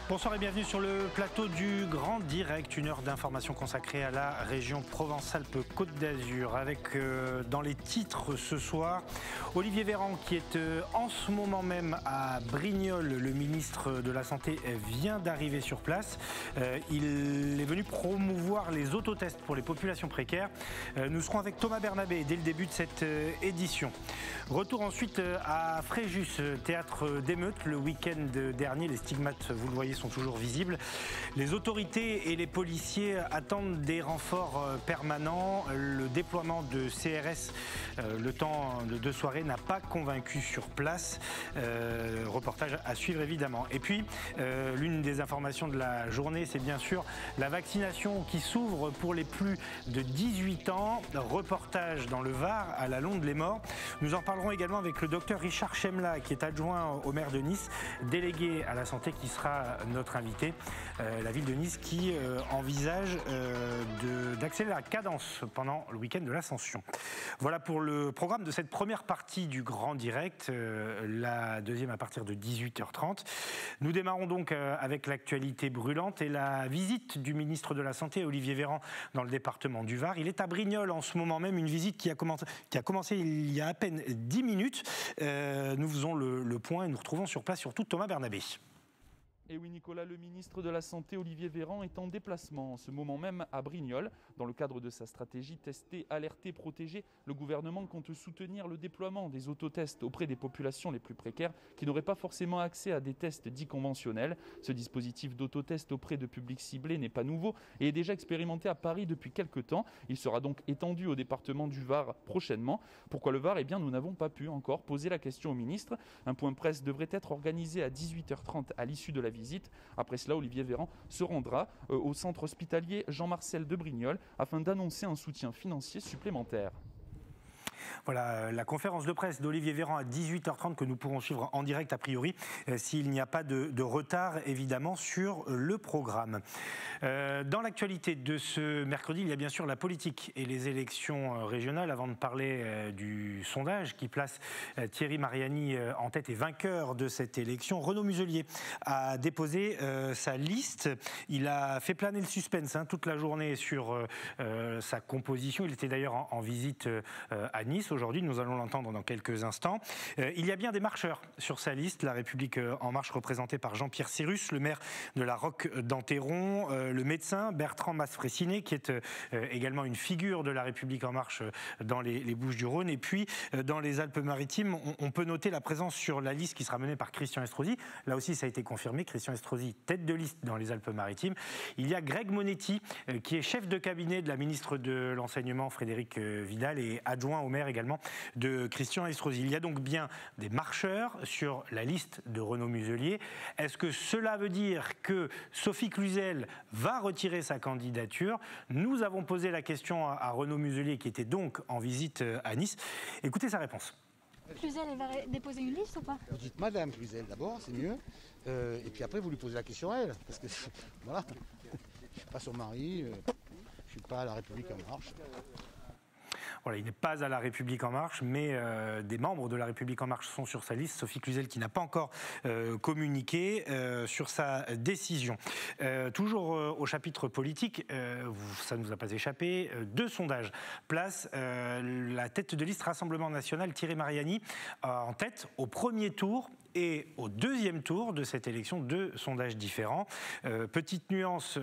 Bonsoir et bienvenue sur le plateau du Grand Direct, une heure d'information consacrée à la région Provence-Alpes-Côte d'Azur. Avec dans les titres ce soir, Olivier Véran qui est en ce moment même à Brignoles. Le ministre de la Santé vient d'arriver sur place. Il est venu promouvoir les autotests pour les populations précaires. Nous serons avec Thomas Bernabé dès le début de cette édition. Retour ensuite à Fréjus, théâtre d'émeutes. Le week-end dernier, les stigmates, vous le voyez, sont toujours visibles. Les autorités et les policiers attendent des renforts permanents. Le déploiement de CRS, le temps de 2 soirées, n'a pas convaincu sur place. Reportage à suivre évidemment. Et puis, l'une des informations de la journée, c'est bien sûr la vaccination qui s'ouvre pour les plus de 18 ans. Reportage dans le Var, à la Londe-les-Morts. Nous en parlerons également avec le docteur Richard Chemla, qui est adjoint au maire de Nice, délégué à la santé, qui sera notre invité. La ville de Nice qui envisage d'accélérer la cadence pendant le week-end de l'Ascension. Voilà pour le programme de cette première partie du Grand Direct, la deuxième à partir de 18h30. Nous démarrons donc avec l'actualité brûlante et la visite du ministre de la Santé, Olivier Véran, dans le département du Var. Il est à Brignoles en ce moment même, une visite qui a commencé il y a à peine 10 minutes. Nous faisons le point et nous retrouvons sur place surtout Thomas Bernabé. Et oui Nicolas, le ministre de la Santé Olivier Véran est en déplacement en ce moment même à Brignoles. Dans le cadre de sa stratégie Tester, Alerter, Protéger, le gouvernement compte soutenir le déploiement des autotests auprès des populations les plus précaires qui n'auraient pas forcément accès à des tests dits conventionnels. Ce dispositif d'autotest auprès de publics ciblés n'est pas nouveau et est déjà expérimenté à Paris depuis quelques temps. Il sera donc étendu au département du Var prochainement. Pourquoi le Var ? Eh bien, nous n'avons pas pu encore poser la question au ministre. Un point presse devrait être organisé à 18h30 à l'issue de la visite. Après cela, Olivier Véran se rendra au centre hospitalier Jean-Marcel de Brignoles afin d'annoncer un soutien financier supplémentaire. Voilà la conférence de presse d'Olivier Véran à 18h30 que nous pourrons suivre en direct a priori s'il n'y a pas de retard évidemment sur le programme. Dans l'actualité de ce mercredi, il y a bien sûr la politique et les élections régionales. Avant de parler du sondage qui place Thierry Mariani en tête et vainqueur de cette élection, Renaud Muselier a déposé sa liste. Il a fait planer le suspense toute la journée sur sa composition. Il était d'ailleurs en visite à Nice. Aujourd'hui, nous allons l'entendre dans quelques instants. Il y a bien des marcheurs sur sa liste. La République En Marche, représentée par Jean-Pierre Cyrus, le maire de la Roque d'Enterron, le médecin Bertrand Masfressinet, qui est également une figure de la République En Marche dans les Bouches-du-Rhône. Et puis, dans les Alpes-Maritimes, on peut noter la présence sur la liste qui sera menée par Christian Estrosi. Là aussi, ça a été confirmé. Christian Estrosi, tête de liste dans les Alpes-Maritimes. Il y a Greg Monetti, qui est chef de cabinet de la ministre de l'Enseignement, Frédérique Vidal, et adjoint au maire également de Christian Estrosi. Il y a donc bien des marcheurs sur la liste de Renaud Muselier. Est-ce que cela veut dire que Sophie Cluzel va retirer sa candidature ? Nous avons posé la question à Renaud Muselier qui était donc en visite à Nice. Écoutez sa réponse. Cluzel, elle va déposer une liste ou pas ? Vous dites Madame Cluzel d'abord, c'est mieux. Et puis après, vous lui posez la question à elle. Parce que, voilà, je ne suis pas son mari, je ne suis pas à la République En Marche. Voilà, il n'est pas à la République En Marche, mais des membres de la République En Marche sont sur sa liste. Sophie Cluzel qui n'a pas encore communiqué sur sa décision. Toujours au chapitre politique, ça ne nous a pas échappé, 2 sondages placent la tête de liste Rassemblement National, Thierry Mariani, en tête au premier tour et au deuxième tour de cette élection, 2 sondages différents. Petite nuance,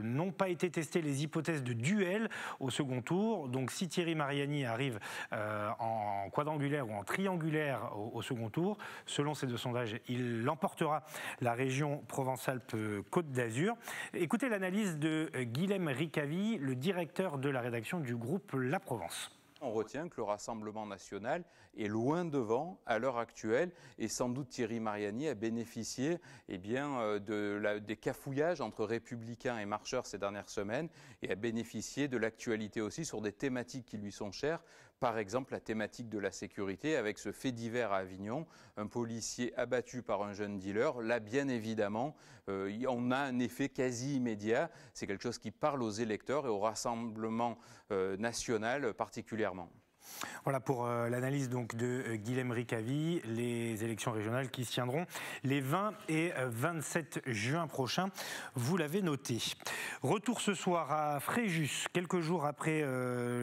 n'ont pas été testées les hypothèses de duel au second tour. Donc si Thierry Mariani arrive en quadrangulaire ou en triangulaire au second tour, selon ces 2 sondages, il emportera la région Provence-Alpes-Côte d'Azur. Écoutez l'analyse de Guilhem Ricavi, le directeur de la rédaction du groupe La Provence. On retient que le Rassemblement national est loin devant à l'heure actuelle et sans doute Thierry Mariani a bénéficié des cafouillages entre républicains et marcheurs ces dernières semaines et a bénéficié de l'actualité aussi sur des thématiques qui lui sont chères. Par exemple, la thématique de la sécurité avec ce fait divers à Avignon, un policier abattu par un jeune dealer. Là, bien évidemment, on a un effet quasi immédiat. C'est quelque chose qui parle aux électeurs et au Rassemblement national particulièrement. Voilà pour l'analyse donc de Guilhem Ricavi, les élections régionales qui se tiendront les 20 et 27 juin prochains. Vous l'avez noté. Retour ce soir à Fréjus, quelques jours après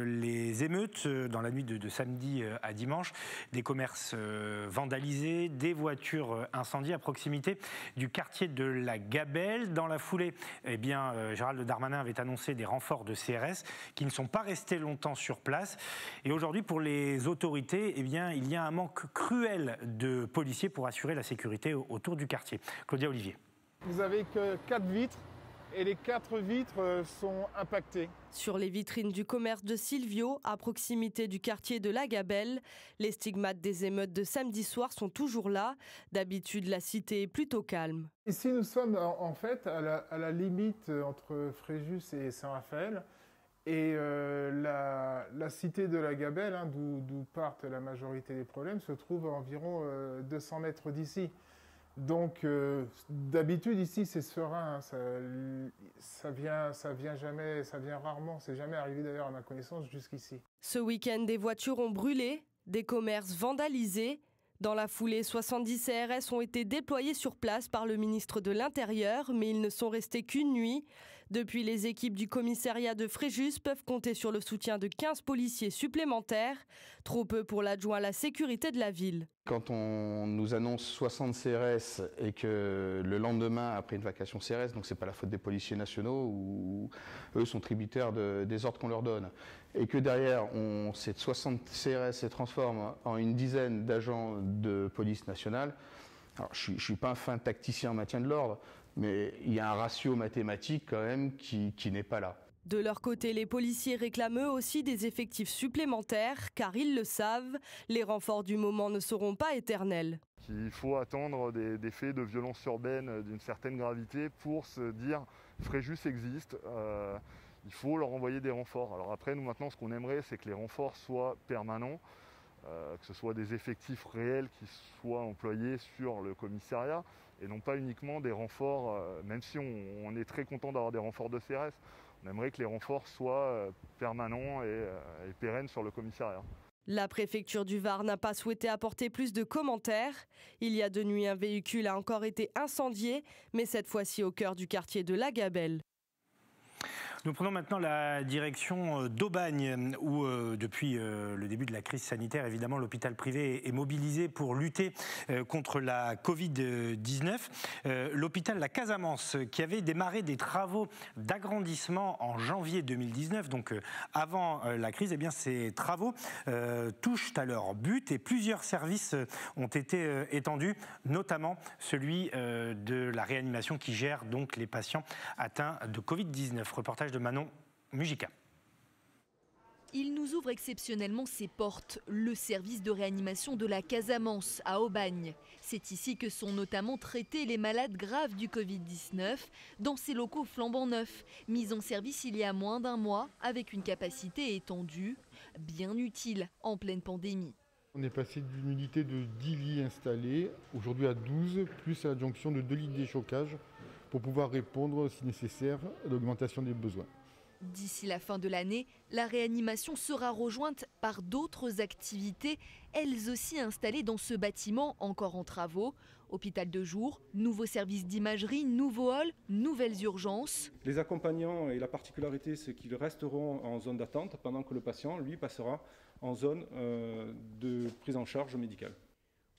les émeutes dans la nuit de samedi à dimanche. Des commerces vandalisés, des voitures incendiées à proximité du quartier de la Gabelle. Dans la foulée, eh bien, Gérald Darmanin avait annoncé des renforts de CRS qui ne sont pas restés longtemps sur place. Et aujourd'hui, pour les autorités, eh bien, il y a un manque cruel de policiers pour assurer la sécurité autour du quartier. Claudia Olivier. Vous avez que 4 vitres et les 4 vitres sont impactées. Sur les vitrines du commerce de Silvio, à proximité du quartier de la Gabelle, les stigmates des émeutes de samedi soir sont toujours là. D'habitude, la cité est plutôt calme. Ici, nous sommes en fait à la limite entre Fréjus et Saint-Raphaël. Et la cité de la Gabelle, hein, d'où partent la majorité des problèmes, se trouve à environ 200 mètres d'ici. Donc d'habitude ici c'est serein, hein, ça vient jamais, ça vient rarement, c'est jamais arrivé d'ailleurs à ma connaissance jusqu'ici. Ce week-end, des voitures ont brûlé, des commerces vandalisés. Dans la foulée, 70 CRS ont été déployés sur place par le ministre de l'Intérieur, mais ils ne sont restés qu'une nuit. Depuis, les équipes du commissariat de Fréjus peuvent compter sur le soutien de 15 policiers supplémentaires, trop peu pour l'adjoint à la sécurité de la ville. Quand on nous annonce 60 CRS et que le lendemain, après une vacation CRS, donc c'est pas la faute des policiers nationaux, où eux sont tributaires des ordres qu'on leur donne, et que derrière, ces 60 CRS se transforment en une dizaine d'agents de police nationale. Alors, je ne suis pas un fin tacticien en maintien de l'ordre, mais il y a un ratio mathématique quand même qui n'est pas là. De leur côté, les policiers réclament eux aussi des effectifs supplémentaires, car ils le savent, les renforts du moment ne seront pas éternels. Il faut attendre des faits de violence urbaine d'une certaine gravité pour se dire Fréjus existe, il faut leur envoyer des renforts. Alors après, nous maintenant, ce qu'on aimerait, c'est que les renforts soient permanents, que ce soit des effectifs réels qui soient employés sur le commissariat, et non pas uniquement des renforts, même si on est très content d'avoir des renforts de CRS, on aimerait que les renforts soient permanents et pérennes sur le commissariat. La préfecture du Var n'a pas souhaité apporter plus de commentaires. Il y a 2 nuits, un véhicule a encore été incendié, mais cette fois-ci au cœur du quartier de la Gabelle. Nous prenons maintenant la direction d'Aubagne où depuis le début de la crise sanitaire, évidemment, l'hôpital privé est mobilisé pour lutter contre la Covid-19. L'hôpital La Casamance, qui avait démarré des travaux d'agrandissement en janvier 2019, donc avant la crise, eh bien, ces travaux touchent à leur but et plusieurs services ont été étendus, notamment celui de la réanimation qui gère donc les patients atteints de Covid-19. Reportage de Manon Mujica. Il nous ouvre exceptionnellement ses portes, le service de réanimation de la Casamance à Aubagne. C'est ici que sont notamment traités les malades graves du Covid-19, dans ces locaux flambant neufs, mis en service il y a moins d'1 mois, avec une capacité étendue, bien utile en pleine pandémie. On est passé d'une unité de 10 lits installés, aujourd'hui à 12, plus à l'adjonction de 2 lits de déchocage, pour pouvoir répondre, si nécessaire, à l'augmentation des besoins. D'ici la fin de l'année, la réanimation sera rejointe par d'autres activités, elles aussi installées dans ce bâtiment encore en travaux. Hôpital de jour, nouveau service d'imagerie, nouveau hall, nouvelles urgences. Les accompagnants et la particularité, c'est qu'ils resteront en zone d'attente pendant que le patient, lui, passera en zone de prise en charge médicale.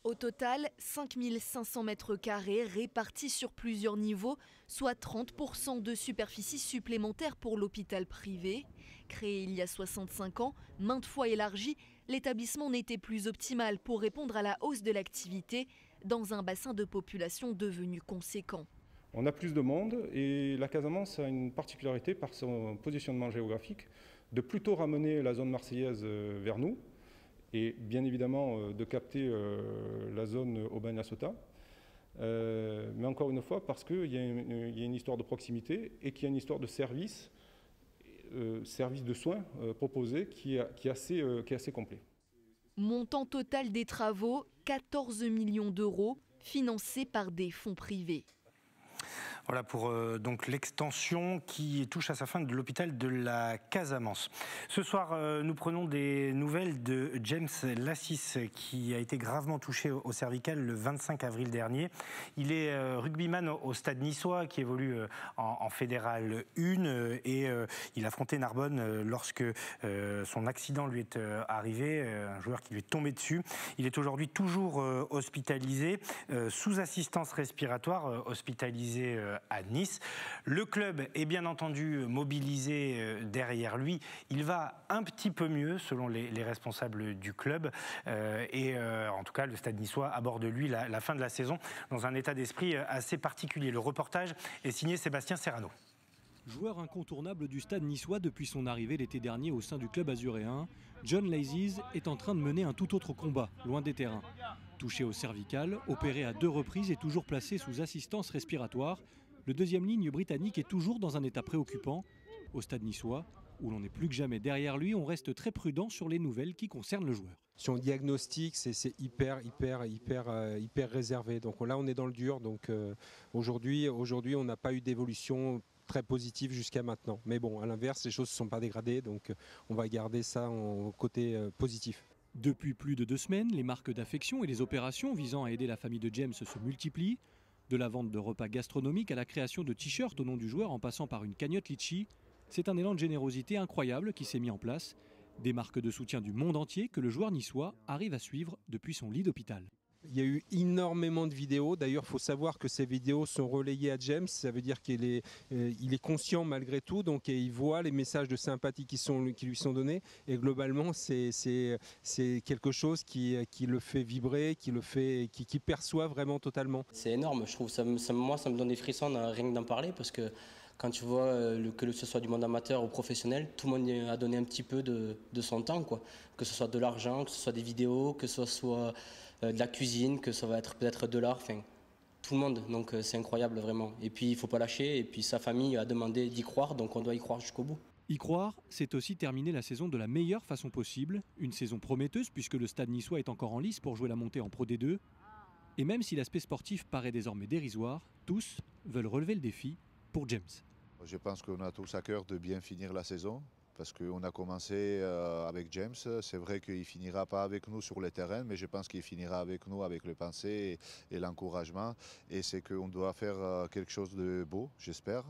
Au total, 5500 mètres carrés répartis sur plusieurs niveaux, soit 30% de superficie supplémentaire pour l'hôpital privé. Créé il y a 65 ans, maintes fois élargi, l'établissement n'était plus optimal pour répondre à la hausse de l'activité dans un bassin de population devenu conséquent. On a plus de monde et la Casamance a une particularité par son positionnement géographique de plutôt ramener la zone marseillaise vers nous. Et bien évidemment de capter la zone Aubagne-la-Ciotat. Mais encore une fois, parce qu'il y a une histoire de proximité et qu'il y a une histoire de service de soins proposés qui est assez complet. Montant total des travaux, 14 millions d'euros, financés par des fonds privés. Voilà pour donc l'extension qui touche à sa fin de l'hôpital de la Casamance. Ce soir, nous prenons des nouvelles de James Lassis qui a été gravement touché au cervical le 25 avril dernier. Il est rugbyman au Stade niçois qui évolue en Fédéral 1 et il affrontait Narbonne lorsque son accident lui est arrivé, un joueur qui lui est tombé dessus. Il est aujourd'hui toujours hospitalisé, sous assistance respiratoire, hospitalisé à Nice. Le club est bien entendu mobilisé derrière lui. Il va un petit peu mieux selon les responsables du club et en tout cas le Stade niçois aborde lui la fin de la saison dans un état d'esprit assez particulier. Le reportage est signé Sébastien Serrano. Joueur incontournable du Stade niçois depuis son arrivée l'été dernier au sein du club azuréen, John Lassis est en train de mener un tout autre combat, loin des terrains. Touché au cervical, opéré à 2 reprises et toujours placé sous assistance respiratoire, le deuxième ligne britannique est toujours dans un état préoccupant. Au Stade niçois, où l'on est plus que jamais derrière lui, on reste très prudent sur les nouvelles qui concernent le joueur. Si on diagnostique, c'est hyper réservé. Donc là, on est dans le dur. Donc aujourd'hui, on n'a pas eu d'évolution très positive jusqu'à maintenant. Mais bon, à l'inverse, les choses ne se sont pas dégradées. Donc on va garder ça en côté positif. Depuis plus de 2 semaines, les marques d'affection et les opérations visant à aider la famille de James se multiplient. De la vente de repas gastronomiques à la création de t-shirts au nom du joueur en passant par une cagnotte litchi, c'est un élan de générosité incroyable qui s'est mis en place. Des marques de soutien du monde entier que le joueur niçois arrive à suivre depuis son lit d'hôpital. Il y a eu énormément de vidéos. D'ailleurs, il faut savoir que ces vidéos sont relayées à James. Ça veut dire qu'il est conscient malgré tout. Donc, il voit les messages de sympathie qui lui sont donnés. Et globalement, c'est quelque chose qui le fait vibrer, qui perçoit vraiment totalement. C'est énorme, je trouve. Moi, ça me donne des frissons rien que d'en parler parce que quand tu vois que ce soit du monde amateur ou professionnel, tout le monde a donné un petit peu de son temps, quoi. Que ce soit de l'argent, que ce soit des vidéos, que ce soit de la cuisine, que ça va être peut-être de l'art, enfin tout le monde. Donc c'est incroyable vraiment. Et puis il ne faut pas lâcher. Et puis sa famille a demandé d'y croire, donc on doit y croire jusqu'au bout. Y croire, c'est aussi terminer la saison de la meilleure façon possible. Une saison prometteuse puisque le Stade niçois est encore en lice pour jouer la montée en Pro D2. Et même si l'aspect sportif paraît désormais dérisoire, tous veulent relever le défi pour James. Je pense qu'on a tous à cœur de bien finir la saison parce qu'on a commencé avec James. C'est vrai qu'il ne finira pas avec nous sur le terrain, mais je pense qu'il finira avec nous avec le pensée et l'encouragement. Et c'est qu'on doit faire quelque chose de beau, j'espère,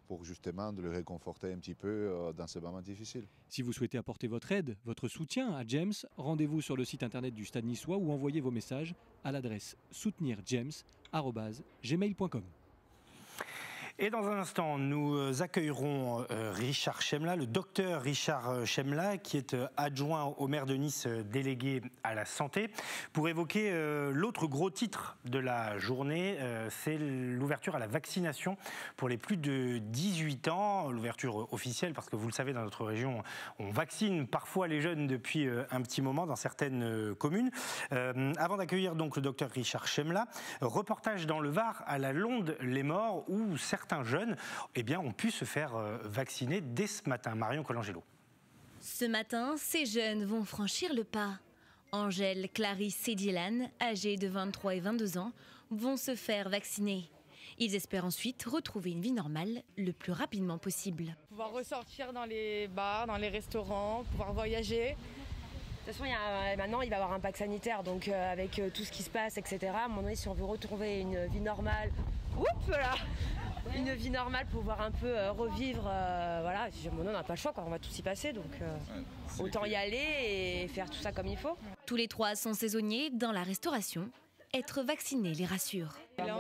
pour justement de le réconforter un petit peu dans ces moments difficiles. Si vous souhaitez apporter votre aide, votre soutien à James, rendez-vous sur le site internet du Stade niçois ou envoyez vos messages à l'adresse soutenirjames@gmail.com. Et dans un instant, nous accueillerons Richard Chemla, le docteur Richard Chemla, qui est adjoint au maire de Nice, délégué à la santé, pour évoquer l'autre gros titre de la journée, c'est l'ouverture à la vaccination pour les plus de 18 ans, l'ouverture officielle, parce que vous le savez, dans notre région, on vaccine parfois les jeunes depuis un petit moment dans certaines communes. Avant d'accueillir donc le docteur Richard Chemla, reportage dans le Var à la Londe-les-Morts, où certains jeunes ont pu se faire vacciner dès ce matin. Marion Colangelo. Ce matin, ces jeunes vont franchir le pas. Angèle, Clarisse et Dylan, âgés de 23 et 22 ans, vont se faire vacciner. Ils espèrent ensuite retrouver une vie normale le plus rapidement possible. Pouvoir ressortir dans les bars, dans les restaurants, pouvoir voyager. De toute façon, maintenant, il va y avoir un pack sanitaire, donc avec tout ce qui se passe, etc. À un moment donné, si on veut retrouver une vie normale, une vie normale, pouvoir un peu revivre, voilà, à un moment donné, on n'a pas le choix, quoi. On va tous y passer, donc autant y aller et faire tout ça comme il faut. Tous les 3 sont saisonniers dans la restauration. Être vacciné les rassure. Et là,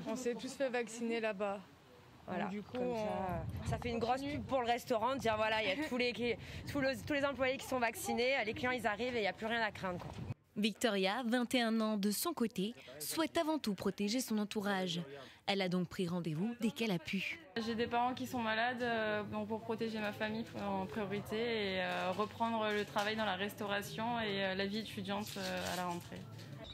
on s'est tous fait vacciner là-bas. Voilà, du coup, ça fait une grosse pub pour le restaurant, de dire voilà, il y a tous les employés qui sont vaccinés, les clients ils arrivent et il n'y a plus rien à craindre, quoi. Victoria, 21 ans, de son côté, souhaite avant tout protéger son entourage. Elle a donc pris rendez-vous dès qu'elle a pu. J'ai des parents qui sont malades, donc pour protéger ma famille en priorité et reprendre le travail dans la restauration et la vie étudiante à la rentrée.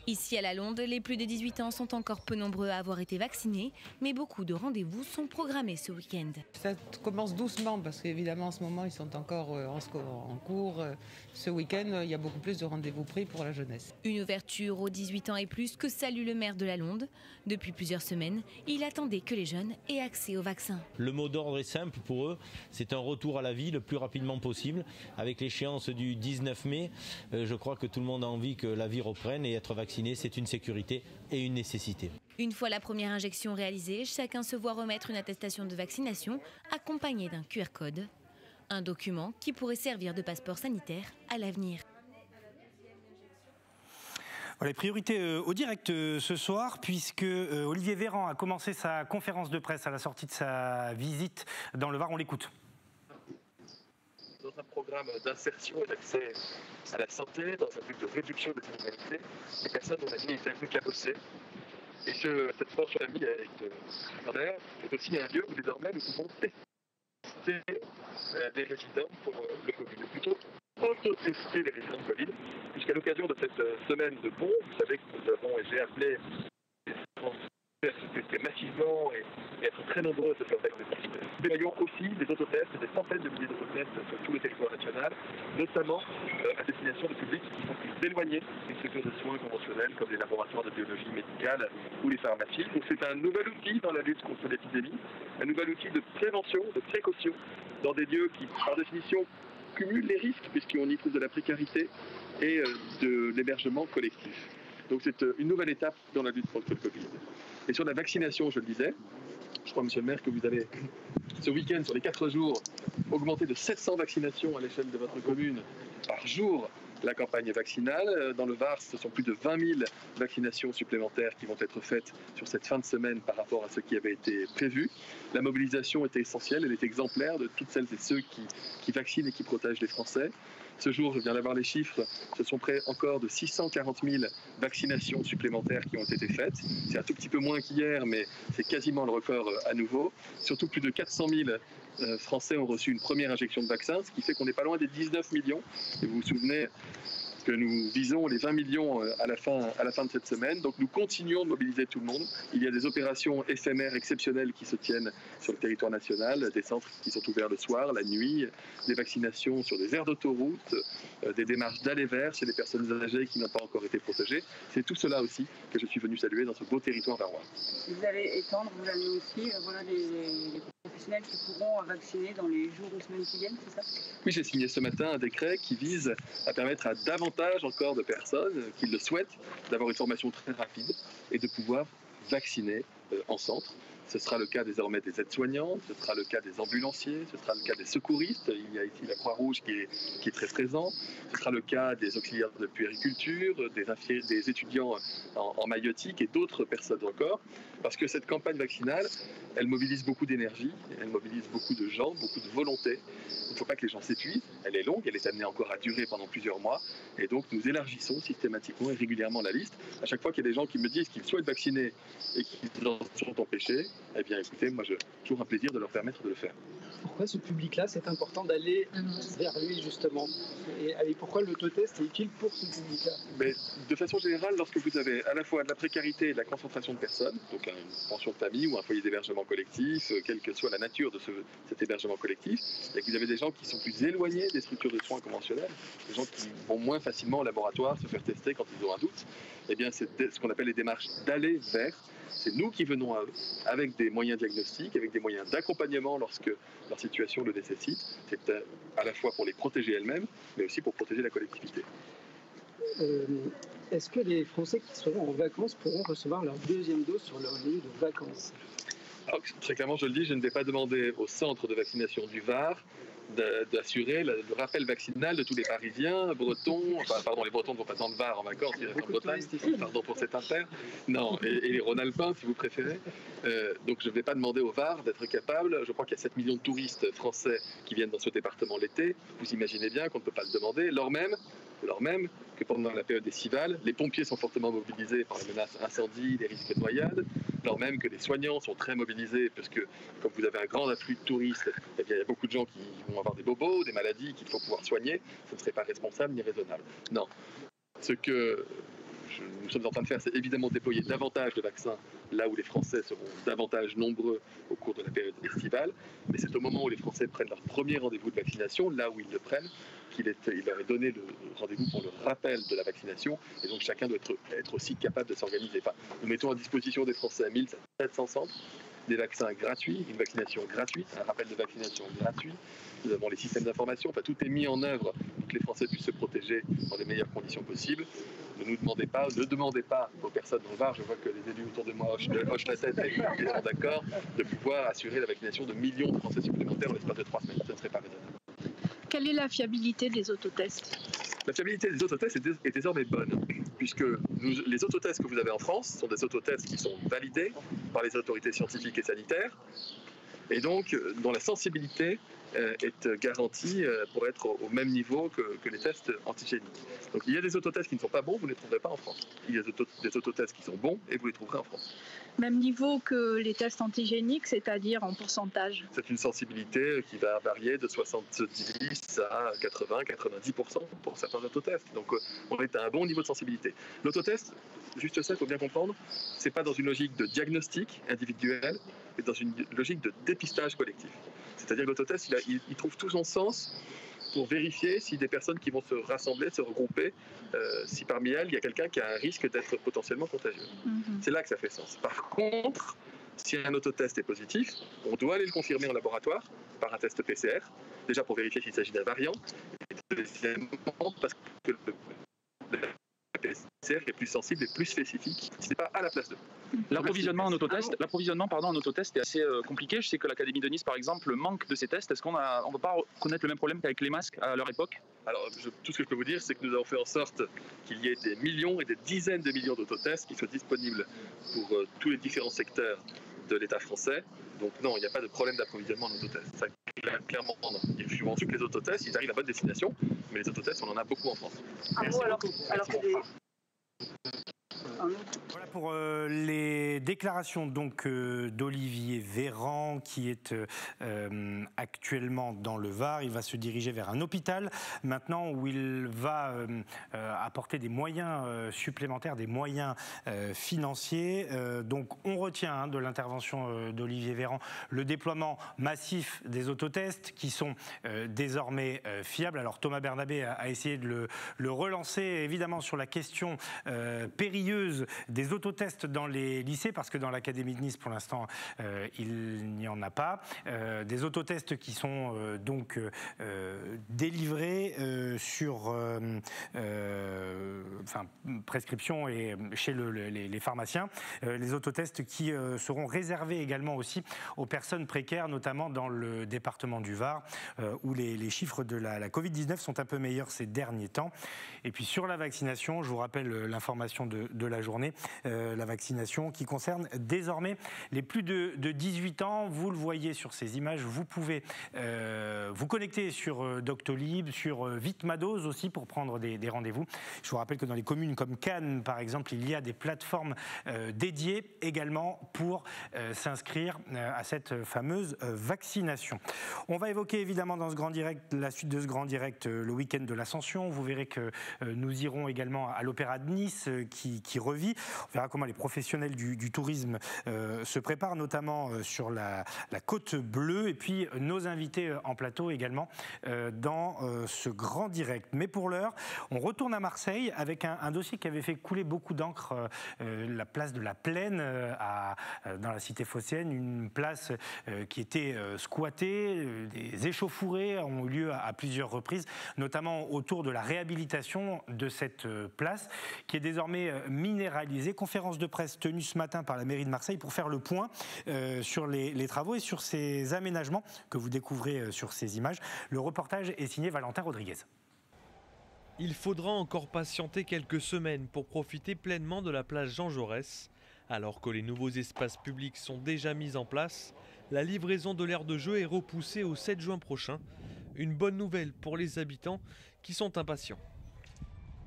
Ici à Lalonde, les plus de 18 ans sont encore peu nombreux à avoir été vaccinés, mais beaucoup de rendez-vous sont programmés ce week-end. Ça commence doucement parce qu'évidemment en ce moment ils sont encore en cours. Ce week-end, il y a beaucoup plus de rendez-vous pris pour la jeunesse. Une ouverture aux 18 ans et plus que salue le maire de Lalonde. Depuis plusieurs semaines, il attendait que les jeunes aient accès au vaccin. Le mot d'ordre est simple pour eux, c'est un retour à la vie le plus rapidement possible. Avec l'échéance du 19 mai, je crois que tout le monde a envie que la vie reprenne et être vacciné, c'est une sécurité et une nécessité. Une fois la première injection réalisée, chacun se voit remettre une attestation de vaccination accompagnée d'un QR code. Un document qui pourrait servir de passeport sanitaire à l'avenir. Voilà, priorité au direct ce soir, puisque Olivier Véran a commencé sa conférence de presse à la sortie de sa visite dans le Var. On l'écoute. Dans un programme d'insertion et d'accès à la santé, dans un but de réduction des inégalités, les personnes dont la vie est un peu cabossée. Et cette force famille avec c'est aussi un lieu où désormais nous pouvons tester des résidents pour le Covid. Plutôt auto-tester les résidents de Covid, puisqu'à l'occasion de cette semaine de pont, vous savez que nous avons, et j'ai appelé les Français à se tester massivement et être très nombreux à se faire vacciner. Nous ayons aussi des autotests, des centaines de milliers d'autotests sur tout le territoire national, notamment à destination de publics qui sont plus éloignés des structures de soins conventionnels comme les laboratoires de biologie médicale ou les pharmacies. Donc c'est un nouvel outil dans la lutte contre l'épidémie, un nouvel outil de prévention, de précaution, dans des lieux qui, par définition, cumulent les risques puisqu'on y trouve de la précarité et de l'hébergement collectif. Donc c'est une nouvelle étape dans la lutte contre le Covid. Et sur la vaccination, je le disais, je crois, monsieur le maire, que vous avez ce week-end, sur les 4 jours, augmenté de 700 vaccinations à l'échelle de votre commune par jour la campagne vaccinale. Dans le Var, ce sont plus de 20 000 vaccinations supplémentaires qui vont être faites sur cette fin de semaine par rapport à ce qui avait été prévu. La mobilisation était essentielle, elle est exemplaire de toutes celles et ceux qui vaccinent et qui protègent les Français. Ce jour, je viens d'avoir les chiffres, ce sont près encore de 640 000 vaccinations supplémentaires qui ont été faites. C'est un tout petit peu moins qu'hier, mais c'est quasiment le record à nouveau. Surtout, plus de 400 000 Français ont reçu une première injection de vaccin, ce qui fait qu'on n'est pas loin des 19 millions. Et vous vous souvenez que nous visons les 20 millions à la fin de cette semaine. Donc nous continuons de mobiliser tout le monde. Il y a des opérations éphémères exceptionnelles qui se tiennent sur le territoire national, des centres qui sont ouverts le soir, la nuit, des vaccinations sur des aires d'autoroute, des démarches d'aller vers chez les personnes âgées qui n'ont pas encore été protégées. C'est tout cela aussi que je suis venu saluer dans ce beau territoire varois. Vous allez étendre, vous allez aussi, voilà les professionnels qui pourront vacciner dans les jours ou semaines qui viennent, c'est ça? Oui, j'ai signé ce matin un décret qui vise à permettre à davantage encore de personnes qui le souhaitent d'avoir une formation très rapide et de pouvoir vacciner en centre. Ce sera le cas désormais des aides-soignantes, ce sera le cas des ambulanciers, ce sera le cas des secouristes. Il y a ici la Croix-Rouge qui est très présent. Ce sera le cas des auxiliaires de puériculture, des étudiants en maïeutique et d'autres personnes encore. Parce que cette campagne vaccinale, elle mobilise beaucoup d'énergie, elle mobilise beaucoup de gens, beaucoup de volonté. Il ne faut pas que les gens s'épuisent. Elle est longue, elle est amenée encore à durer pendant plusieurs mois. Et donc nous élargissons systématiquement et régulièrement la liste. À chaque fois qu'il y a des gens qui me disent qu'ils souhaitent vacciner et qu'ils en sont empêchés, eh bien écoutez, moi j'ai toujours un plaisir de leur permettre de le faire. Pourquoi ce public-là, c'est important d'aller vers lui justement? Et pourquoi l'autotest est utile pour ce public-là? Mais de façon générale, lorsque vous avez à la fois de la précarité et de la concentration de personnes, donc une pension de famille ou un foyer d'hébergement collectif, quelle que soit la nature de cet hébergement collectif, et que vous avez des gens qui sont plus éloignés des structures de soins conventionnelles, des gens qui vont moins facilement au laboratoire se faire tester quand ils ont un doute, eh bien c'est ce qu'on appelle les démarches d'aller vers. C'est nous qui venons à eux, avec des moyens diagnostiques, avec des moyens d'accompagnement lorsque leur situation le nécessite. C'est à la fois pour les protéger elles-mêmes, mais aussi pour protéger la collectivité. Est-ce que les Français qui seront en vacances pourront recevoir leur deuxième dose sur leur lieu de vacances? Alors, très clairement, je le dis, je ne vais pas demander au centre de vaccination du Var d'assurer le rappel vaccinal de tous les Parisiens, Bretons, enfin, pardon, les Bretons ne vont pas dans le Var en vacances, ils restent en Bretagne, pardon pour cet inter, non, et les Rhône-Alpins si vous préférez. Donc je ne vais pas demander au Var d'être capable, je crois qu'il y a 7 millions de touristes français qui viennent dans ce département l'été, vous imaginez bien qu'on ne peut pas le demander, lors même que pendant la période estivale, les pompiers sont fortement mobilisés par les menaces incendie, les risques de noyade, lors même que les soignants sont très mobilisés, parce que comme vous avez un grand afflux de touristes, eh bien, il y a beaucoup de gens qui vont avoir des bobos, des maladies qu'il faut pouvoir soigner, ce ne serait pas responsable ni raisonnable. Non. Ce que nous sommes en train de faire, c'est évidemment déployer davantage de vaccins là où les Français seront davantage nombreux au cours de la période estivale. Mais c'est au moment où les Français prennent leur premier rendez-vous de vaccination, là où ils le prennent, il leur est donné le rendez-vous pour le rappel de la vaccination. Et donc chacun doit être aussi capable de s'organiser. Enfin, nous mettons à disposition des Français 1700 centres, des vaccins gratuits, une vaccination gratuite, un rappel de vaccination gratuit. Nous avons les systèmes d'information, enfin tout est mis en œuvre pour que les Français puissent se protéger dans les meilleures conditions possibles. Ne demandez pas aux personnes dans le Var, je vois que les élus autour de moi hochent la tête et sont d'accord, de pouvoir assurer la vaccination de millions de Français supplémentaires en l'espace de 3 semaines. Ce ne serait pas raisonnable. Quelle est la fiabilité des autotests? La fiabilité des autotests est désormais bonne, puisque les autotests que vous avez en France sont des autotests qui sont validés par les autorités scientifiques et sanitaires, et donc dont la sensibilité est garantie pour être au même niveau que les tests antigéniques. Donc il y a des autotests qui ne sont pas bons, vous ne les trouverez pas en France. Il y a des autotests qui sont bons et vous les trouverez en France. Même niveau que les tests antigéniques, c'est-à-dire en pourcentage? C'est une sensibilité qui va varier de 70 à 80-90% pour certains autotests. Donc on est à un bon niveau de sensibilité. L'autotest, juste ça, il faut bien comprendre, c'est pas dans une logique de diagnostic individuel, mais dans une logique de dépistage collectif. C'est-à-dire que l'autotest, il trouve tout son sens pour vérifier si des personnes qui vont se rassembler, se regrouper, si parmi elles, il y a quelqu'un qui a un risque d'être potentiellement contagieux. C'est là que ça fait sens. Par contre, si un autotest est positif, on doit aller le confirmer en laboratoire par un test PCR, déjà pour vérifier s'il s'agit d'un variant, et deuxièmement parce que le PCR est plus sensible et plus spécifique, ce n'est pas à la place d'eux. L'approvisionnement en autotest est assez compliqué. Je sais que l'Académie de Nice, par exemple, manque de ces tests. Est-ce qu'on ne peut pas connaître le même problème qu'avec les masques à leur époque? Alors, tout ce que je peux vous dire, c'est que nous avons fait en sorte qu'il y ait des millions et des dizaines de millions d'autotests qui soient disponibles pour tous les différents secteurs de l'État français. Donc non, il n'y a pas de problème d'approvisionnement en autotests. Ça, clairement, non. Il faut ensuite que les autotests, ils arrivent à bonne destination, mais les autotests, on en a beaucoup en France. Alors que des... Voilà pour les déclarations donc d'Olivier Véran qui est actuellement dans le Var. Il va se diriger vers un hôpital maintenant où il va apporter des moyens supplémentaires, des moyens financiers. Donc on retient de l'intervention d'Olivier Véran le déploiement massif des autotests qui sont désormais fiables. Alors Thomas Bernabé a essayé de le relancer évidemment sur la question périlleuse des autotests dans les lycées, parce que dans l'Académie de Nice, pour l'instant, il n'y en a pas. Des autotests qui sont donc délivrés sur prescription et chez les pharmaciens. Les autotests qui seront réservés également aussi aux personnes précaires, notamment dans le département du Var, où les chiffres de la Covid-19 sont un peu meilleurs ces derniers temps. Et puis sur la vaccination, je vous rappelle l'information de la journée, la vaccination qui concerne désormais les plus de 18 ans. Vous le voyez sur ces images, vous pouvez vous connecter sur Doctolib, sur Vitmados aussi pour prendre des rendez-vous. Je vous rappelle que dans les communes comme Cannes, par exemple, il y a des plateformes dédiées également pour s'inscrire à cette fameuse vaccination. On va évoquer évidemment dans ce grand direct, la suite de ce grand direct, le week-end de l'Ascension. Vous verrez que nous irons également à l'Opéra de Nice qui revit. On verra comment les professionnels du tourisme se préparent, notamment sur la Côte Bleue, et puis nos invités en plateau également dans ce grand direct. Mais pour l'heure, on retourne à Marseille avec un dossier qui avait fait couler beaucoup d'encre, la place de la Plaine dans la cité phocéenne, une place qui était squattée. Des échauffourées ont eu lieu à plusieurs reprises, notamment autour de la réhabilitation de cette place qui est désormais minéralisée. Conférence de presse tenue ce matin par la mairie de Marseille pour faire le point sur les travaux et sur ces aménagements que vous découvrez sur ces images. Le reportage est signé Valentin Rodriguez. Il faudra encore patienter quelques semaines pour profiter pleinement de la place Jean Jaurès. Alors que les nouveaux espaces publics sont déjà mis en place, la livraison de l'aire de jeu est repoussée au 7 juin prochain. Une bonne nouvelle pour les habitants qui sont impatients.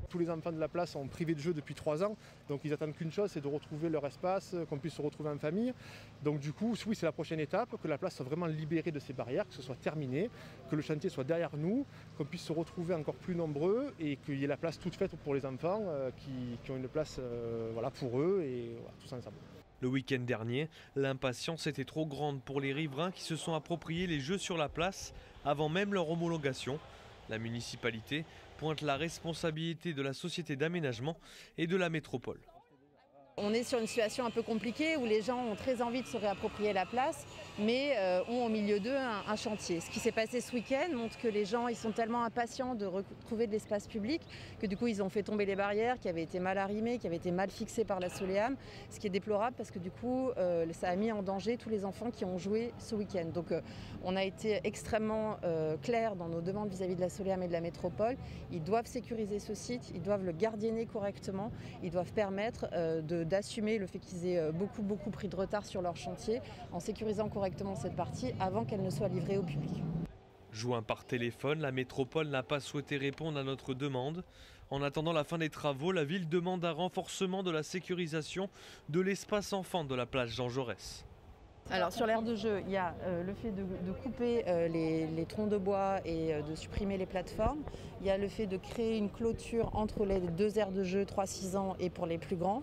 Tous les enfants de la place sont privés de jeu depuis 3 ans, donc ils attendent qu'une chose, c'est de retrouver leur espace, qu'on puisse se retrouver en famille. Donc du coup, oui, c'est la prochaine étape, que la place soit vraiment libérée de ces barrières, que ce soit terminé, que le chantier soit derrière nous, qu'on puisse se retrouver encore plus nombreux et qu'il y ait la place toute faite pour les enfants qui ont une place voilà, pour eux et voilà, tous ensemble. Le week-end dernier, l'impatience était trop grande pour les riverains qui se sont appropriés les jeux sur la place avant même leur homologation. La municipalité pointe la responsabilité de la société d'aménagement et de la métropole. On est sur une situation un peu compliquée où les gens ont très envie de se réapproprier la place, mais ont au milieu d'eux un chantier. Ce qui s'est passé ce week-end montre que les gens ils sont tellement impatients de retrouver de l'espace public que du coup ils ont fait tomber les barrières qui avaient été mal arrimées, qui avaient été mal fixées par la Soleam, ce qui est déplorable parce que du coup ça a mis en danger tous les enfants qui ont joué ce week-end. Donc on a été extrêmement clair dans nos demandes vis-à-vis de la Soleam et de la métropole. Ils doivent sécuriser ce site, ils doivent le gardienner correctement, ils doivent permettre d'assumer le fait qu'ils aient beaucoup pris de retard sur leur chantier en sécurisant correctement cette partie avant qu'elle ne soit livrée au public. Joint par téléphone, la métropole n'a pas souhaité répondre à notre demande. En attendant la fin des travaux, la ville demande un renforcement de la sécurisation de l'espace enfant de la place Jean Jaurès. Alors sur l'aire de jeu, il y a le fait de couper les troncs de bois et de supprimer les plateformes. Il y a le fait de créer une clôture entre les 2 aires de jeu 3-6 ans et pour les plus grands.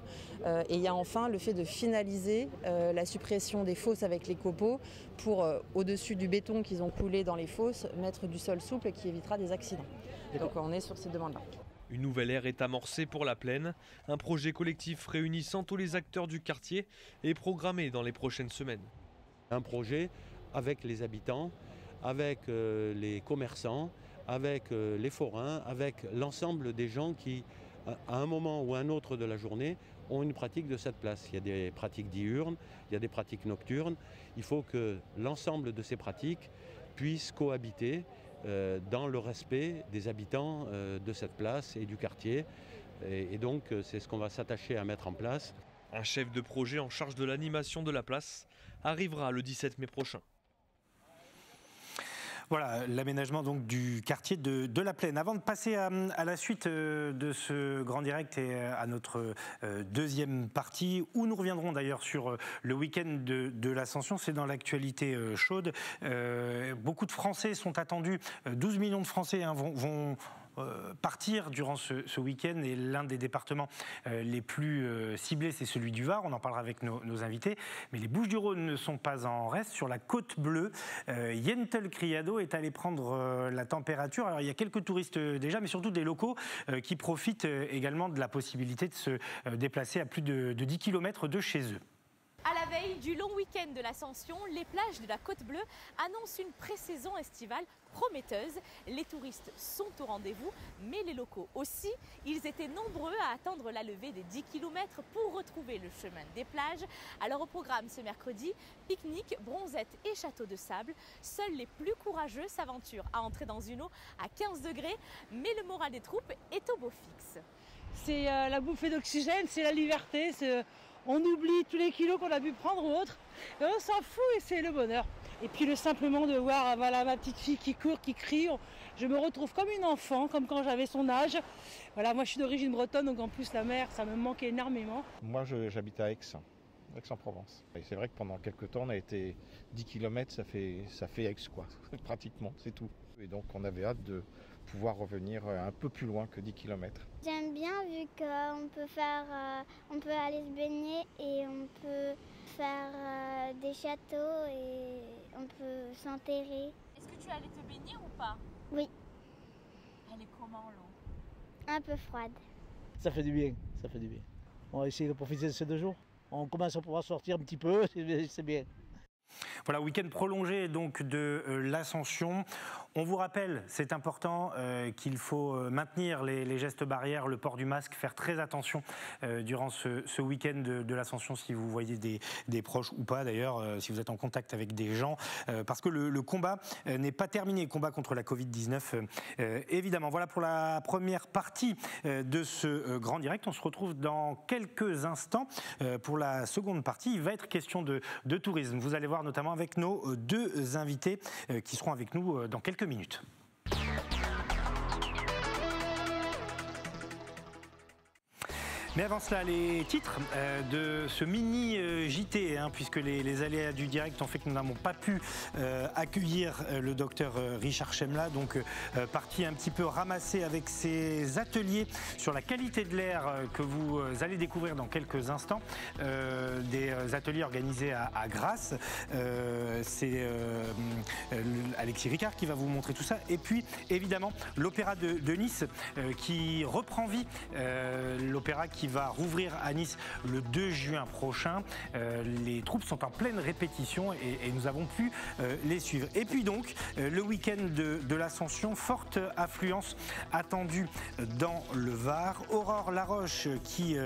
Et il y a enfin le fait de finaliser la suppression des fosses avec les copeaux pour, au-dessus du béton qu'ils ont coulé dans les fosses, mettre du sol souple qui évitera des accidents. Donc on est sur ces demandes-là. Une nouvelle ère est amorcée pour la plaine. Un projet collectif réunissant tous les acteurs du quartier est programmé dans les prochaines semaines. Un projet avec les habitants, avec les commerçants, avec les forains, avec l'ensemble des gens qui, à un moment ou à un autre de la journée, ont une pratique de cette place. Il y a des pratiques diurnes, il y a des pratiques nocturnes. Il faut que l'ensemble de ces pratiques puissent cohabiter dans le respect des habitants de cette place et du quartier. Et donc, c'est ce qu'on va s'attacher à mettre en place. Un chef de projet en charge de l'animation de la place arrivera le 17 mai prochain. Voilà, l'aménagement donc du quartier de la Plaine. Avant de passer à la suite de ce grand direct et à notre deuxième partie, où nous reviendrons d'ailleurs sur le week-end de l'Ascension, c'est dans l'actualité chaude. Beaucoup de Français sont attendus, 12 millions de Français vont partir durant ce week-end et l'un des départements les plus ciblés, c'est celui du Var. On en parlera avec nos invités. Mais les Bouches-du-Rhône ne sont pas en reste. Sur la côte bleue, Yentel Criado est allé prendre la température. Alors, il y a quelques touristes déjà, mais surtout des locaux qui profitent également de la possibilité de se déplacer à plus de 10 km de chez eux. À la veille du long week-end de l'Ascension, les plages de la Côte Bleue annoncent une pré-saison estivale prometteuse. Les touristes sont au rendez-vous, mais les locaux aussi. Ils étaient nombreux à attendre la levée des 10 km pour retrouver le chemin des plages. Alors au programme ce mercredi, pique-nique, bronzette et château de sable. Seuls les plus courageux s'aventurent à entrer dans une eau à 15 degrés, mais le moral des troupes est au beau fixe. C'est la bouffée d'oxygène, c'est la liberté, on oublie tous les kilos qu'on a pu prendre ou autre, et on s'en fout et c'est le bonheur. Et puis le simplement de voir voilà, ma petite fille qui court, qui crie, je me retrouve comme une enfant, comme quand j'avais son âge. Voilà, moi je suis d'origine bretonne, donc en plus la mer, ça me manquait énormément. Moi j'habite à Aix-en-Provence. Et c'est vrai que pendant quelques temps on a été 10 km, ça fait Aix quoi, pratiquement, c'est tout. Et donc on avait hâte de pouvoir revenir un peu plus loin que 10 km. J'aime bien vu qu'on peut aller se baigner et on peut faire des châteaux et on peut s'enterrer. Est-ce que tu es allée te baigner ou pas? Oui. Elle est comment l'eau? Un peu froide. Ça fait du bien, ça fait du bien. On va essayer de profiter de ces 2 jours. On commence à pouvoir sortir un petit peu, c'est bien. Voilà, week-end prolongé donc de l'Ascension. On vous rappelle, c'est important, qu'il faut maintenir les gestes barrières, le port du masque, faire très attention durant ce week-end de l'Ascension si vous voyez des proches ou pas d'ailleurs, si vous êtes en contact avec des gens, parce que le combat n'est pas terminé, le combat contre la Covid-19 évidemment. Voilà pour la première partie de ce grand direct. On se retrouve dans quelques instants pour la seconde partie. Il va être question de tourisme. Vous allez voir notamment avec nos 2 invités qui seront avec nous dans quelques minutes. Mais avant cela, les titres de ce mini JT, puisque les aléas du direct ont fait que nous n'avons pas pu accueillir le docteur Richard Chemla, donc parti un petit peu ramasser avec ses ateliers sur la qualité de l'air que vous allez découvrir dans quelques instants, des ateliers organisés à Grasse. C'est Alexis Ricard qui va vous montrer tout ça, et puis évidemment l'Opéra de Nice qui reprend vie, l'opéra qui va rouvrir à Nice le 2 juin prochain. Les troupes sont en pleine répétition et nous avons pu les suivre. Et puis donc, le week-end de l'Ascension, forte affluence attendue dans le Var. Aurore Laroche, qui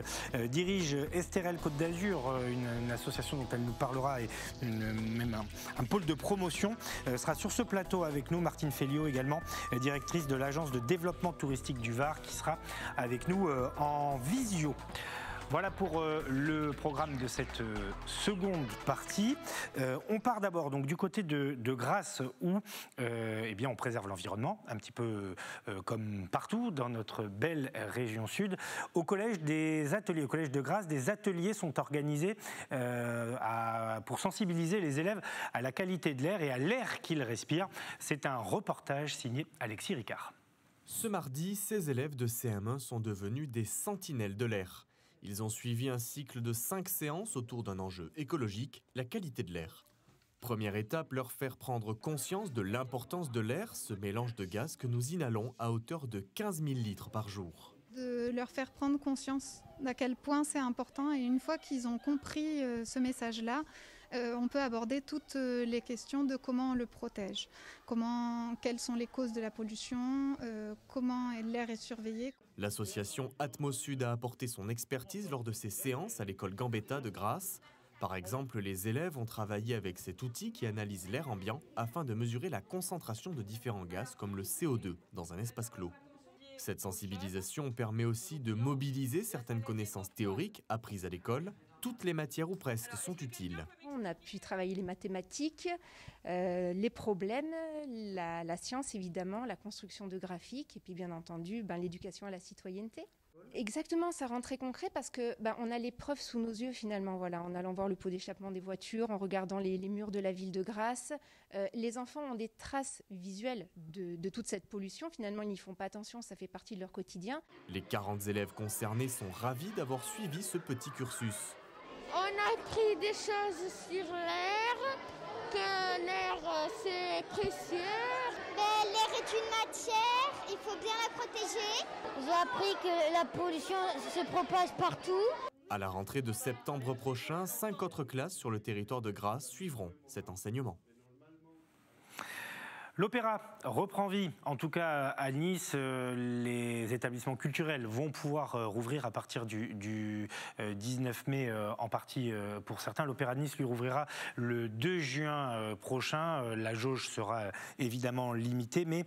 dirige Estérel Côte d'Azur, une association dont elle nous parlera, et même un pôle de promotion, sera sur ce plateau avec nous. Martine Féliot également, directrice de l'agence de développement touristique du Var, qui sera avec nous en visio. Voilà pour le programme de cette seconde partie. On part d'abord donc du côté de Grasse, où eh bien on préserve l'environnement, un petit peu comme partout dans notre belle région sud. Au collège des ateliers, au collège de Grasse, des ateliers sont organisés pour sensibiliser les élèves à la qualité de l'air et à l'air qu'ils respirent. C'est un reportage signé Alexis Ricard. Ce mardi, ces élèves de CM1 sont devenus des sentinelles de l'air. Ils ont suivi un cycle de 5 séances autour d'un enjeu écologique, la qualité de l'air. Première étape, leur faire prendre conscience de l'importance de l'air, ce mélange de gaz que nous inhalons à hauteur de 15 000 litres par jour. De leur faire prendre conscience d'à quel point c'est important, et une fois qu'ils ont compris ce message-là, on peut aborder toutes les questions de comment on le protège, quelles sont les causes de la pollution, comment l'air est surveillé. L'association Atmosud a apporté son expertise lors de ses séances à l'école Gambetta de Grasse. Par exemple, les élèves ont travaillé avec cet outil qui analyse l'air ambiant afin de mesurer la concentration de différents gaz comme le CO2 dans un espace clos. Cette sensibilisation permet aussi de mobiliser certaines connaissances théoriques apprises à l'école. Toutes les matières ou presque sont utiles. On a pu travailler les mathématiques, les problèmes, la science évidemment, la construction de graphiques et puis bien entendu l'éducation à la citoyenneté. Exactement, ça rend très concret parce que on a les preuves sous nos yeux finalement, voilà, en allant voir le pot d'échappement des voitures, en regardant les murs de la ville de Grasse. Les enfants ont des traces visuelles de toute cette pollution, finalement ils n'y font pas attention, ça fait partie de leur quotidien. Les 40 élèves concernés sont ravis d'avoir suivi ce petit cursus. On a appris des choses sur l'air, que l'air c'est précieux. L'air est une matière, il faut bien la protéger. J'ai appris que la pollution se propage partout. À la rentrée de septembre prochain, 5 autres classes sur le territoire de Grasse suivront cet enseignement. L'opéra reprend vie, en tout cas à Nice. Les établissements culturels vont pouvoir rouvrir à partir du 19 mai, en partie pour certains. L'Opéra de Nice lui rouvrira le 2 juin prochain. La jauge sera évidemment limitée, mais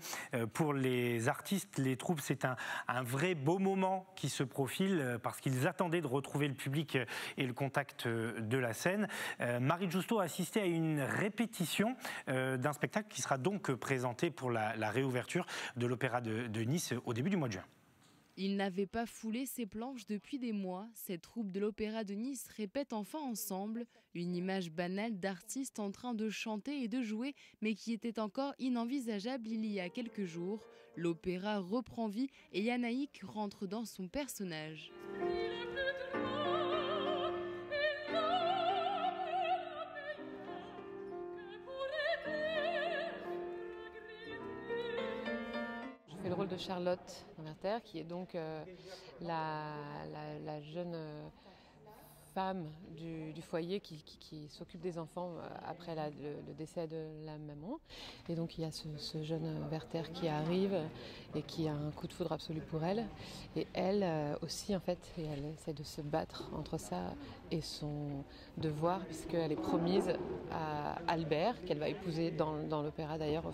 pour les artistes, les troupes, c'est un vrai beau moment qui se profile parce qu'ils attendaient de retrouver le public et le contact de la scène. Marie Justo a assisté à une répétition d'un spectacle qui sera donc présenté pour la réouverture de l'Opéra de Nice au début du mois de juin. Il n'avait pas foulé ses planches depuis des mois. Cette troupe de l'Opéra de Nice répète enfin ensemble une image banale d'artistes en train de chanter et de jouer, mais qui était encore inenvisageable il y a quelques jours. L'opéra reprend vie et Yanaïk rentre dans son personnage. Le rôle de Charlotte Werther, qui est donc la jeune femme du foyer qui s'occupe des enfants après le décès de la maman. Et donc il y a ce jeune Werther qui arrive et qui a un coup de foudre absolu pour elle. Et elle aussi, en fait, et elle essaie de se battre entre ça et son devoir, puisqu'elle est promise à Albert, qu'elle va épouser dans l'opéra d'ailleurs.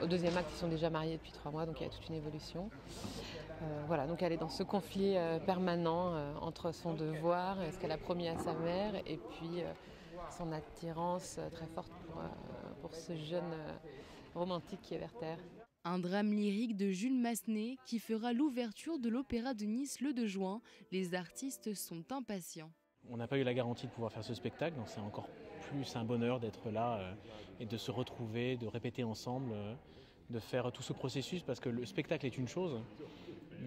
Au deuxième acte, ils sont déjà mariés depuis 3 mois, donc il y a toute une évolution. Voilà, donc elle est dans ce conflit permanent entre son devoir, ce qu'elle a promis à sa mère, et puis son attirance très forte pour ce jeune romantique qui est Werther. Un drame lyrique de Jules Massenet qui fera l'ouverture de l'Opéra de Nice le 2 juin. Les artistes sont impatients. On n'a pas eu la garantie de pouvoir faire ce spectacle, donc c'est encore plus un bonheur d'être là et de se retrouver, de répéter ensemble, de faire tout ce processus, parce que le spectacle est une chose,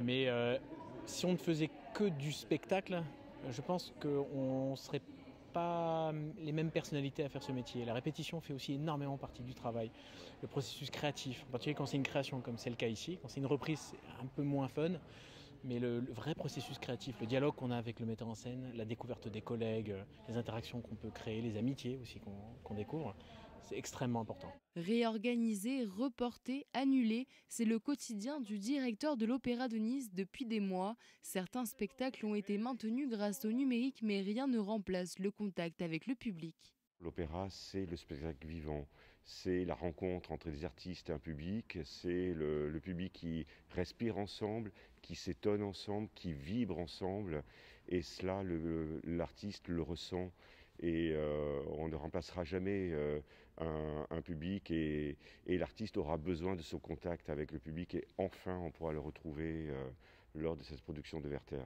mais si on ne faisait que du spectacle, je pense qu'on ne serait pas les mêmes personnalités à faire ce métier. La répétition fait aussi énormément partie du travail. Le processus créatif, en particulier quand c'est une création comme c'est le cas ici, quand c'est une reprise c'est un peu moins fun, mais le vrai processus créatif, le dialogue qu'on a avec le metteur en scène, la découverte des collègues, les interactions qu'on peut créer, les amitiés aussi qu'on découvre, c'est extrêmement important. Réorganiser, reporter, annuler, c'est le quotidien du directeur de l'Opéra de Nice depuis des mois. Certains spectacles ont été maintenus grâce au numérique, mais rien ne remplace le contact avec le public. L'opéra, c'est le spectacle vivant, c'est la rencontre entre des artistes et un public, c'est le public qui respire ensemble, qui s'étonne ensemble, qui vibre ensemble, et cela, l'artiste le ressent. Et on ne remplacera jamais un public et l'artiste aura besoin de ce contact avec le public et enfin on pourra le retrouver lors de cette production de Werther.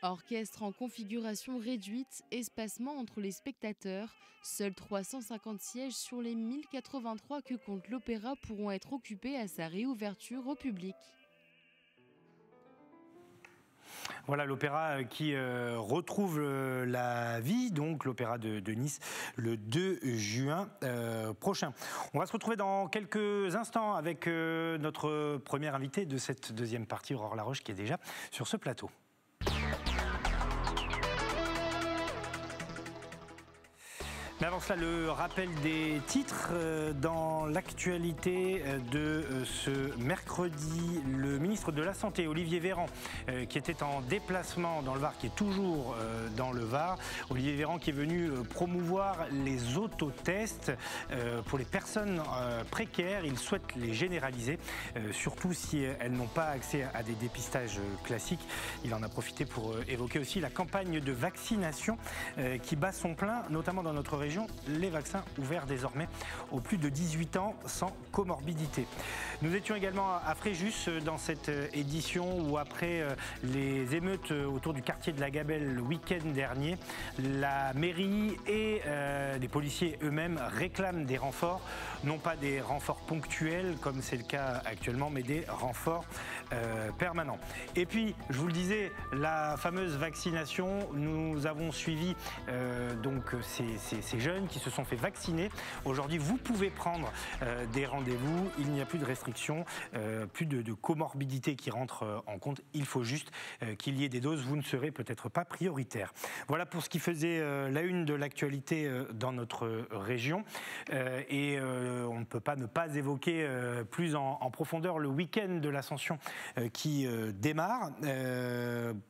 Orchestre en configuration réduite, espacement entre les spectateurs. Seuls 350 sièges sur les 1083 que compte l'opéra pourront être occupés à sa réouverture au public. Voilà l'opéra qui retrouve la vie, donc l'opéra de Nice, le 2 juin prochain. On va se retrouver dans quelques instants avec notre première invitée de cette deuxième partie, Aurore Laroche, qui est déjà sur ce plateau. Mais avant cela, le rappel des titres dans l'actualité de ce mercredi. Le ministre de la Santé, Olivier Véran, qui était en déplacement dans le Var, qui est toujours dans le Var. Olivier Véran qui est venu promouvoir les autotests pour les personnes précaires. Il souhaite les généraliser, surtout si elles n'ont pas accès à des dépistages classiques. Il en a profité pour évoquer aussi la campagne de vaccination qui bat son plein, notamment dans notre région. Les vaccins ouverts désormais aux plus de 18 ans sans comorbidité. Nous étions également à Fréjus dans cette édition où après les émeutes autour du quartier de la Gabelle le week-end dernier, la mairie et les policiers eux-mêmes réclament des renforts, non pas des renforts ponctuels comme c'est le cas actuellement, mais des renforts permanents. Et puis, je vous le disais, la fameuse vaccination, nous avons suivi donc ces jeunes qui se sont fait vacciner. Aujourd'hui, vous pouvez prendre des rendez-vous. Il n'y a plus de restrictions, plus de comorbidité qui rentrent en compte. Il faut juste qu'il y ait des doses. Vous ne serez peut-être pas prioritaire. Voilà pour ce qui faisait la une de l'actualité dans notre région. Et on ne peut pas ne pas évoquer plus en profondeur le week-end de l'Ascension qui démarre.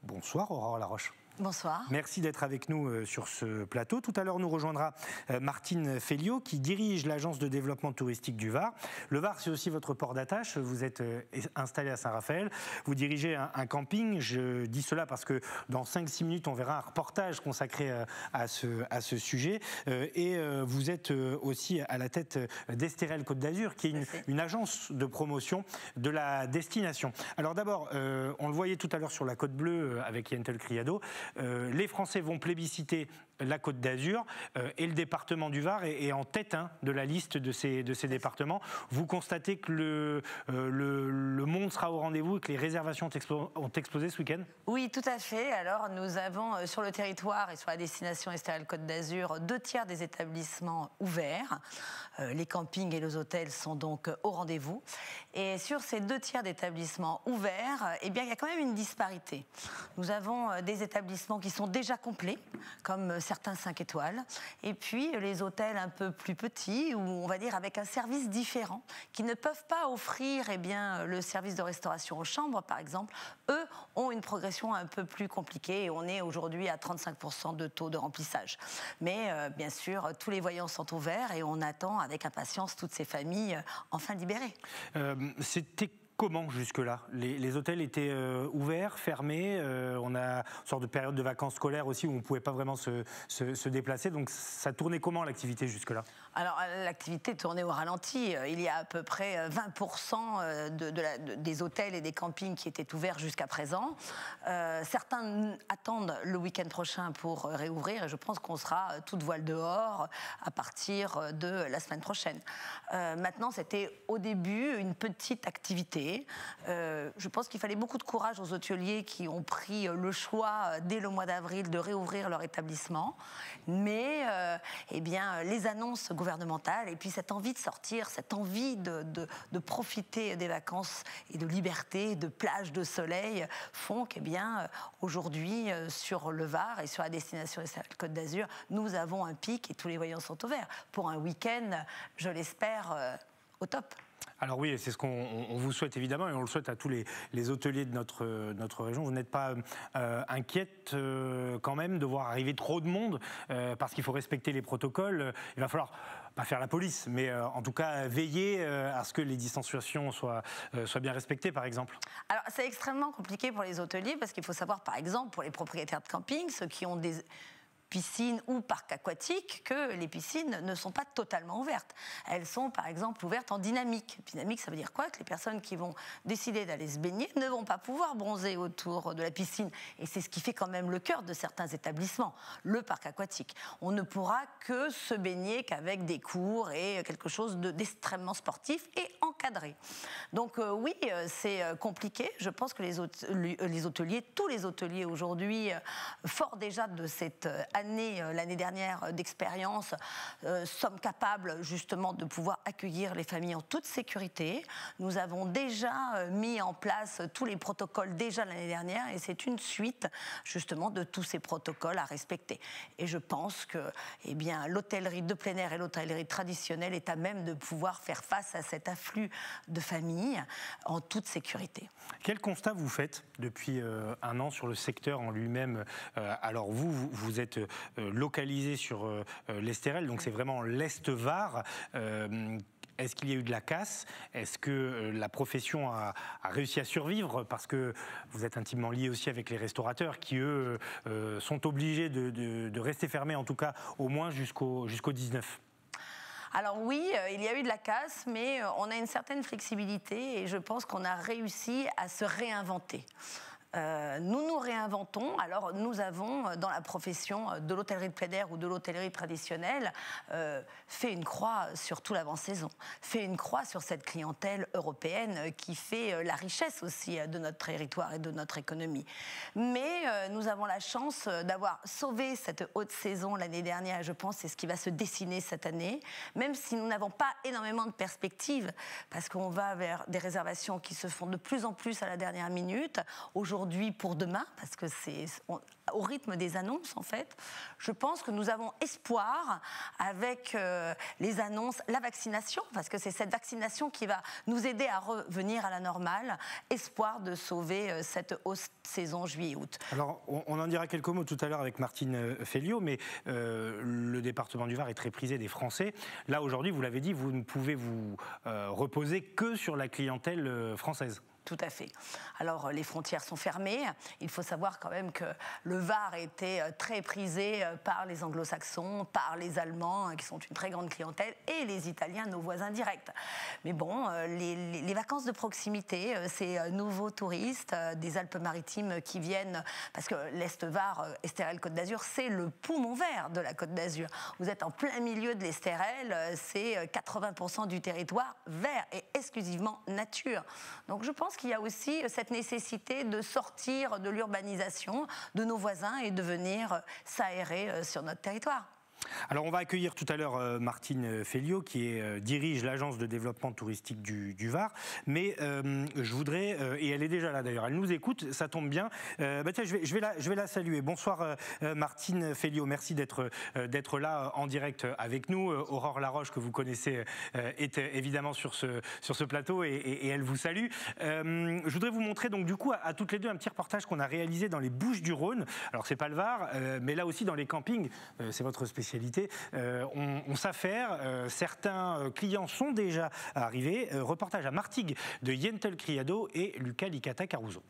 Bonsoir Aurore Laroche. Bonsoir. Merci d'être avec nous sur ce plateau. Tout à l'heure, nous rejoindra Martine Féliot, qui dirige l'agence de développement touristique du Var. Le Var, c'est aussi votre port d'attache. Vous êtes installé à Saint-Raphaël. Vous dirigez un camping. Je dis cela parce que dans 5-6 minutes, on verra un reportage consacré à ce sujet. Et vous êtes aussi à la tête d'Estérel Côte d'Azur, qui est une agence de promotion de la destination. Alors d'abord, on le voyait tout à l'heure sur la Côte Bleue avec Yentel Criado. Les Français vont plébisciter la Côte d'Azur et le département du Var est en tête de la liste de ces départements. Vous constatez que le monde sera au rendez-vous et que les réservations ont explosé ce week-end ? Oui, tout à fait. Alors nous avons sur le territoire et sur la destination Estérel Côte d'Azur 2/3 des établissements ouverts. Les campings et les hôtels sont donc au rendez-vous. Et sur ces 2/3 d'établissements ouverts, eh bien, il y a quand même une disparité. Nous avons des établissements qui sont déjà complets, comme certains 5 étoiles, et puis les hôtels un peu plus petits, ou on va dire avec un service différent, qui ne peuvent pas offrir le service de restauration aux chambres, par exemple. Eux ont une progression un peu plus compliquée, et on est aujourd'hui à 35% de taux de remplissage. Mais bien sûr, tous les voyants sont ouverts, et on attend avec impatience toutes ces familles enfin libérées. C'était Comment jusque-là? Les hôtels étaient ouverts, fermés, on a une sorte de période de vacances scolaires aussi où on ne pouvait pas vraiment se déplacer, donc ça tournait comment l'activité jusque-là? Alors l'activité tournait au ralenti, il y a à peu près 20% des hôtels et des campings qui étaient ouverts jusqu'à présent. Certains attendent le week-end prochain pour réouvrir et je pense qu'on sera toute voile dehors à partir de la semaine prochaine. Maintenant, c'était au début une petite activité. Je pense qu'il fallait beaucoup de courage aux hôteliers qui ont pris le choix dès le mois d'avril de réouvrir leur établissement. Mais eh bien, les annonces gouvernementales et puis cette envie de sortir, cette envie de profiter des vacances et de liberté, de plages, de soleil font qu'eh bien, aujourd'hui, sur le Var et sur la destination Côte d'Azur, nous avons un pic et tous les voyants sont au vert. Pour un week-end, je l'espère, au top. Alors oui, c'est ce qu'on vous souhaite évidemment et on le souhaite à tous les hôteliers de notre région. Vous n'êtes pas inquiète quand même de voir arriver trop de monde parce qu'il faut respecter les protocoles. Il va falloir pas faire la police, mais en tout cas veiller à ce que les distanciations soient bien respectées, par exemple. Alors c'est extrêmement compliqué pour les hôteliers parce qu'il faut savoir, par exemple, pour les propriétaires de camping, ceux qui ont des piscines ou parcs aquatiques, que les piscines ne sont pas totalement ouvertes. Elles sont par exemple ouvertes en dynamique. Dynamique, ça veut dire quoi? Que les personnes qui vont décider d'aller se baigner ne vont pas pouvoir bronzer autour de la piscine. Et c'est ce qui fait quand même le cœur de certains établissements, le parc aquatique. On ne pourra que se baigner qu'avec des cours et quelque chose d'extrêmement sportif et encadré. Donc oui, c'est compliqué. Je pense que les hôteliers, tous les hôteliers aujourd'hui, forts déjà de cette l'année dernière d'expérience, sommes capables justement de pouvoir accueillir les familles en toute sécurité. Nous avons déjà mis en place tous les protocoles déjà l'année dernière et c'est une suite justement de tous ces protocoles à respecter. Et je pense que eh bien, l'hôtellerie de plein air et l'hôtellerie traditionnelle est à même de pouvoir faire face à cet afflux de familles en toute sécurité. Quel constat vous faites depuis un an sur le secteur en lui-même? Alors vous êtes localisé sur l'Estérel, donc c'est vraiment l'Est-Var. Est-ce qu'il y a eu de la casse? Est-ce que la profession a réussi à survivre? Parce que vous êtes intimement lié aussi avec les restaurateurs qui, eux, sont obligés de rester fermés, en tout cas au moins jusqu'au 19. Alors oui, il y a eu de la casse, mais on a une certaine flexibilité et je pense qu'on a réussi à se réinventer. Nous nous réinventons. Alors nous avons dans la profession de l'hôtellerie de plein air ou de l'hôtellerie traditionnelle fait une croix sur tout l'avant-saison, fait une croix sur cette clientèle européenne qui fait la richesse aussi de notre territoire et de notre économie. Mais nous avons la chance d'avoir sauvé cette haute saison l'année dernière et je pense que c'est ce qui va se dessiner cette année, même si nous n'avons pas énormément de perspectives parce qu'on va vers des réservations qui se font de plus en plus à la dernière minute. Aujourd'hui pour demain, parce que c'est au rythme des annonces en fait, je pense que nous avons espoir avec les annonces, la vaccination, parce que c'est cette vaccination qui va nous aider à revenir à la normale, espoir de sauver cette haute saison juillet-août. Alors on en dira quelques mots tout à l'heure avec Martine Féliot, mais le département du Var est très prisé des Français. Là aujourd'hui, vous l'avez dit, vous ne pouvez vous reposer que sur la clientèle française. Tout à fait. Alors, les frontières sont fermées. Il faut savoir quand même que le Var était très prisé par les anglo-saxons, par les Allemands, qui sont une très grande clientèle, et les Italiens, nos voisins directs. Mais bon, les vacances de proximité, ces nouveaux touristes des Alpes-Maritimes qui viennent, parce que l'Est-Var, Estérel Côte d'Azur, c'est le poumon vert de la Côte d'Azur. Vous êtes en plein milieu de l'Estérel, c'est 80% du territoire vert et exclusivement nature. Donc, je pense qu'il y a aussi cette nécessité de sortir de l'urbanisation de nos voisins et de venir s'aérer sur notre territoire. Alors on va accueillir tout à l'heure Martine Féliot qui dirige l'agence de développement touristique du Var, mais je voudrais, et elle est déjà là d'ailleurs, elle nous écoute, ça tombe bien, tiens, je vais la saluer. Bonsoir Martine Féliot, merci d'être là en direct avec nous. Aurore Laroche, que vous connaissez, est évidemment sur ce plateau et elle vous salue. Je voudrais vous montrer donc du coup à toutes les deux un petit reportage qu'on a réalisé dans les Bouches-du-Rhône. Alors c'est pas le Var, mais là aussi dans les campings, c'est votre spécialité. spécialité. On s'affaire, certains clients sont déjà arrivés. Reportage à Martigues de Yentel Criado et Lucas Licata Caruso.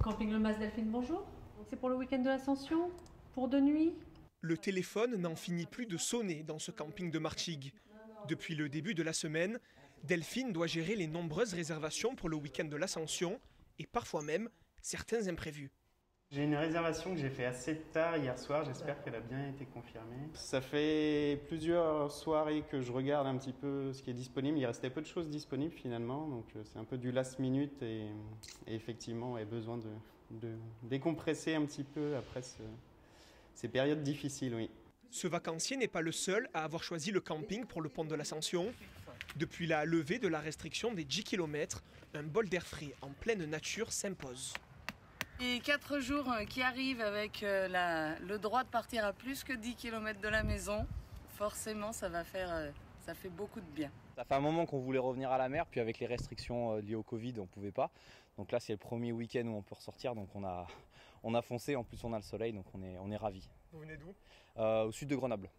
Camping Le Mas Delphine, bonjour. C'est pour le week-end de l'Ascension, pour 2 nuits. Le téléphone n'en finit plus de sonner dans ce camping de Martigues. Depuis le début de la semaine, Delphine doit gérer les nombreuses réservations pour le week-end de l'Ascension et parfois même certains imprévus. J'ai une réservation que j'ai fait assez tard hier soir, j'espère qu'elle a bien été confirmée. Ça fait plusieurs soirées que je regarde un petit peu ce qui est disponible, il restait peu de choses disponibles finalement, donc c'est un peu du last minute et effectivement j'ai besoin de décompresser un petit peu après ces périodes difficiles, oui. Ce vacancier n'est pas le seul à avoir choisi le camping pour le pont de l'Ascension. Depuis la levée de la restriction des 10 km, un bol d'air frais en pleine nature s'impose. Et 4 jours qui arrivent avec le droit de partir à plus que 10 km de la maison, forcément ça fait beaucoup de bien. Ça fait un moment qu'on voulait revenir à la mer, puis avec les restrictions liées au Covid, on ne pouvait pas. Donc là c'est le premier week-end où on peut ressortir, donc on a foncé, en plus on a le soleil, donc on est ravis. Vous venez d'où ? Au sud de Grenoble.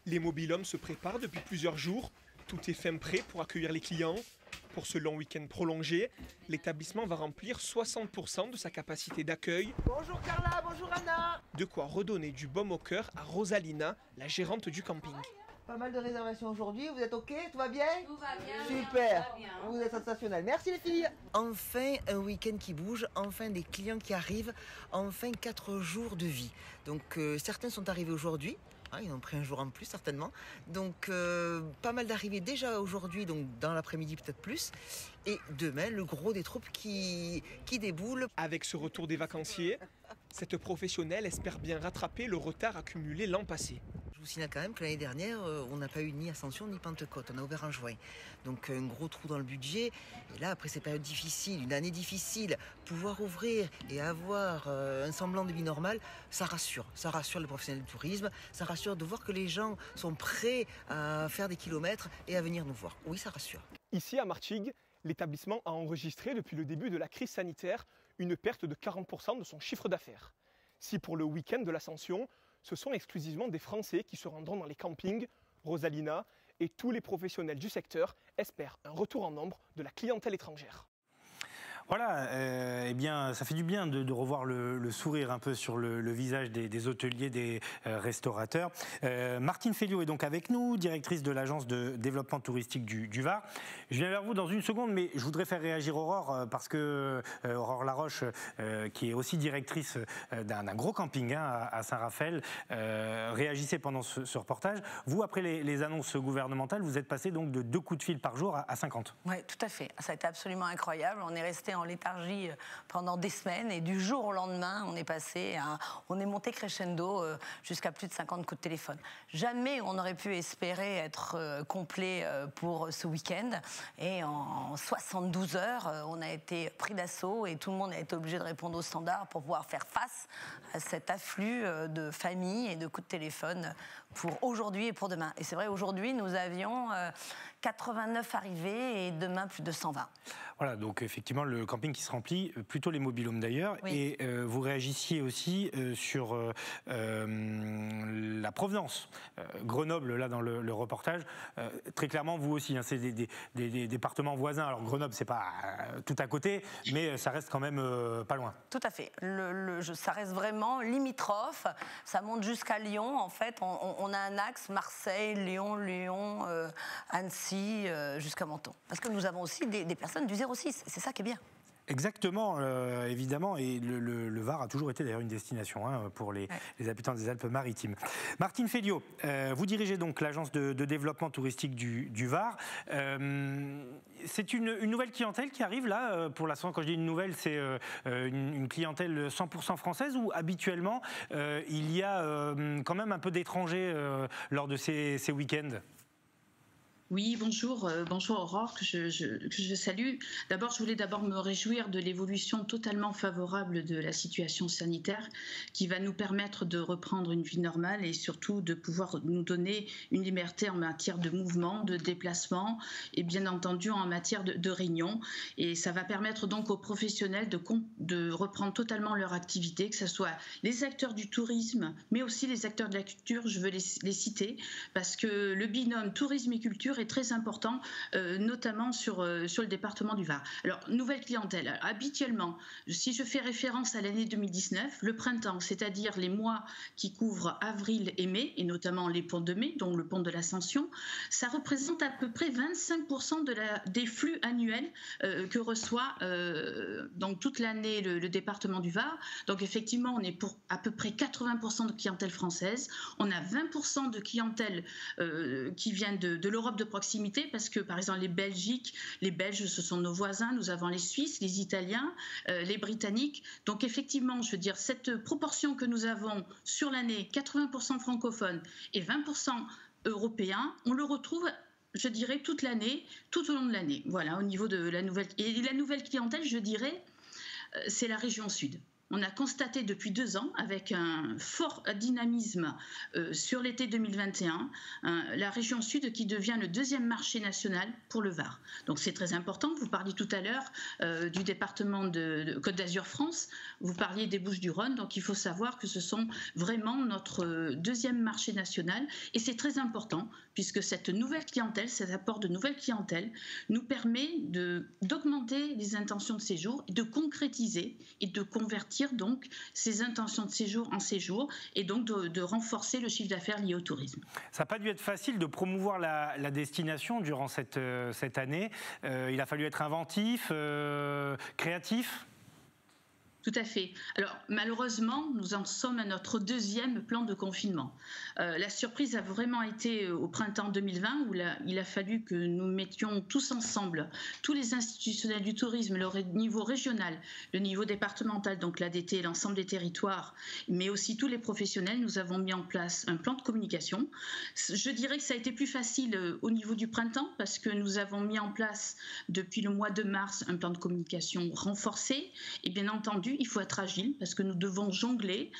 Les mobil-hommes se préparent depuis plusieurs jours. Tout est fin prêt pour accueillir les clients. Pour ce long week-end prolongé, l'établissement va remplir 60% de sa capacité d'accueil. Bonjour Carla, bonjour Anna. De quoi redonner du baume au cœur à Rosalina, la gérante du camping. Pas mal de réservations aujourd'hui, vous êtes ok? Tout va bien? Tout va bien. Super, Tout va bien. Vous êtes sensationnels. Merci les filles. Enfin un week-end qui bouge, enfin des clients qui arrivent, enfin 4 jours de vie. Donc certains sont arrivés aujourd'hui. Ils ont pris un jour en plus certainement. Donc pas mal d'arrivées déjà aujourd'hui, donc dans l'après-midi peut-être plus. Et demain, le gros des troupes qui déboulent. Avec ce retour des vacanciers, cette professionnelle espère bien rattraper le retard accumulé l'an passé. Je vous signale quand même que l'année dernière, on n'a pas eu ni Ascension ni Pentecôte. On a ouvert en juin. Donc un gros trou dans le budget. Et là, après ces périodes difficiles, une année difficile, pouvoir ouvrir et avoir un semblant de vie normale, ça rassure. Ça rassure les professionnels du tourisme. Ça rassure de voir que les gens sont prêts à faire des kilomètres et à venir nous voir. Oui, ça rassure. Ici à Martigues, l'établissement a enregistré depuis le début de la crise sanitaire une perte de 40% de son chiffre d'affaires. Si pour le week-end de l'Ascension, ce sont exclusivement des Français qui se rendront dans les campings, Rosalina et tous les professionnels du secteur espèrent un retour en nombre de la clientèle étrangère. Voilà, eh bien, ça fait du bien de revoir le sourire un peu sur le visage des hôteliers, des restaurateurs. Martine Féliot est donc avec nous, directrice de l'agence de développement touristique du Var. Je viens vers vous dans une seconde, mais je voudrais faire réagir Aurore, parce que Aurore Laroche, qui est aussi directrice d'un gros camping à Saint-Raphaël, réagissait pendant ce reportage. Vous, après les annonces gouvernementales, vous êtes passé donc de 2 coups de fil par jour à 50. Oui, tout à fait. Ça a été absolument incroyable. On est resté en léthargie pendant des semaines et du jour au lendemain, on est monté crescendo jusqu'à plus de 50 coups de téléphone. Jamais on n'aurait pu espérer être complet pour ce week-end. Et en 72 heures, on a été pris d'assaut et tout le monde a été obligé de répondre au standard pour pouvoir faire face à cet afflux de familles et de coups de téléphone pour aujourd'hui et pour demain. Et c'est vrai, aujourd'hui, nous avions 89 arrivées et demain plus de 120. Voilà, donc effectivement, le camping qui se remplit, plutôt les mobil-homes d'ailleurs. Oui. Et vous réagissiez aussi sur la provenance. Grenoble, là, dans le reportage, très clairement, vous aussi, hein, c'est des départements voisins. Alors Grenoble, c'est pas tout à côté, mais ça reste quand même pas loin. Tout à fait. Ça reste vraiment limitrophe. Ça monte jusqu'à Lyon. En fait, on a un axe Marseille, Lyon, Annecy, jusqu'à Menton. Parce que nous avons aussi des personnes du 06. C'est ça qui est bien. Exactement, évidemment, et le Var a toujours été d'ailleurs une destination pour les habitants des Alpes-Maritimes. Martine Féliot, vous dirigez donc l'agence de développement touristique du Var. C'est une nouvelle clientèle qui arrive là, pour l'instant. Quand je dis une nouvelle, c'est une clientèle 100% française, ou habituellement il y a quand même un peu d'étrangers lors de ces week-ends? Oui, bonjour, bonjour Aurore, que je salue. D'abord, je voulais me réjouir de l'évolution totalement favorable de la situation sanitaire qui va nous permettre de reprendre une vie normale et surtout de pouvoir nous donner une liberté en matière de mouvement, de déplacement et bien entendu en matière de réunion. Et ça va permettre donc aux professionnels de reprendre totalement leur activité, que ce soit les acteurs du tourisme, mais aussi les acteurs de la culture, je veux les citer, parce que le binôme tourisme et culture est très important, notamment sur le département du Var. Alors, nouvelle clientèle. Alors, habituellement, si je fais référence à l'année 2019, le printemps, c'est-à-dire les mois qui couvrent avril et mai, et notamment les ponts de mai, dont le pont de l'Ascension, ça représente à peu près 25% des flux annuels que reçoit donc toute l'année le département du Var. Donc, effectivement, on est pour à peu près 80% de clientèle française. On a 20% de clientèle qui vient de l'Europe de proximité, parce que par exemple les Belges, ce sont nos voisins, nous avons les Suisses, les Italiens, les Britanniques. Donc effectivement, je veux dire, cette proportion que nous avons sur l'année, 80% francophones et 20% européens, on le retrouve, je dirais, toute l'année, tout au long de l'année. Voilà, au niveau de la nouvelle... Et la nouvelle clientèle, je dirais, c'est la région sud. On a constaté depuis 2 ans, avec un fort dynamisme sur l'été 2021, la région sud qui devient le 2e marché national pour le Var. Donc c'est très important. Vous parliez tout à l'heure du département de Côte d'Azur France, vous parliez des Bouches-du-Rhône, donc il faut savoir que ce sont vraiment notre 2e marché national. Et c'est très important, puisque cette nouvelle clientèle, cet apport de nouvelle clientèle, nous permet d'augmenter les intentions de séjour, de concrétiser et de convertir donc ces intentions de séjour en séjour et donc de renforcer le chiffre d'affaires lié au tourisme. Ça n'a pas dû être facile de promouvoir la destination durant cette année. Il a fallu être inventif, créatif. Tout à fait. Alors malheureusement, nous en sommes à notre 2e plan de confinement. La surprise a vraiment été au printemps 2020 où il a fallu que nous mettions tous ensemble, tous les institutionnels du tourisme, le niveau régional, le niveau départemental, donc l'ADT, l'ensemble des territoires, mais aussi tous les professionnels. Nous avons mis en place un plan de communication. Je dirais que ça a été plus facile au niveau du printemps parce que nous avons mis en place depuis le mois de mars un plan de communication renforcé et bien entendu, il faut être agile parce que nous devons jongler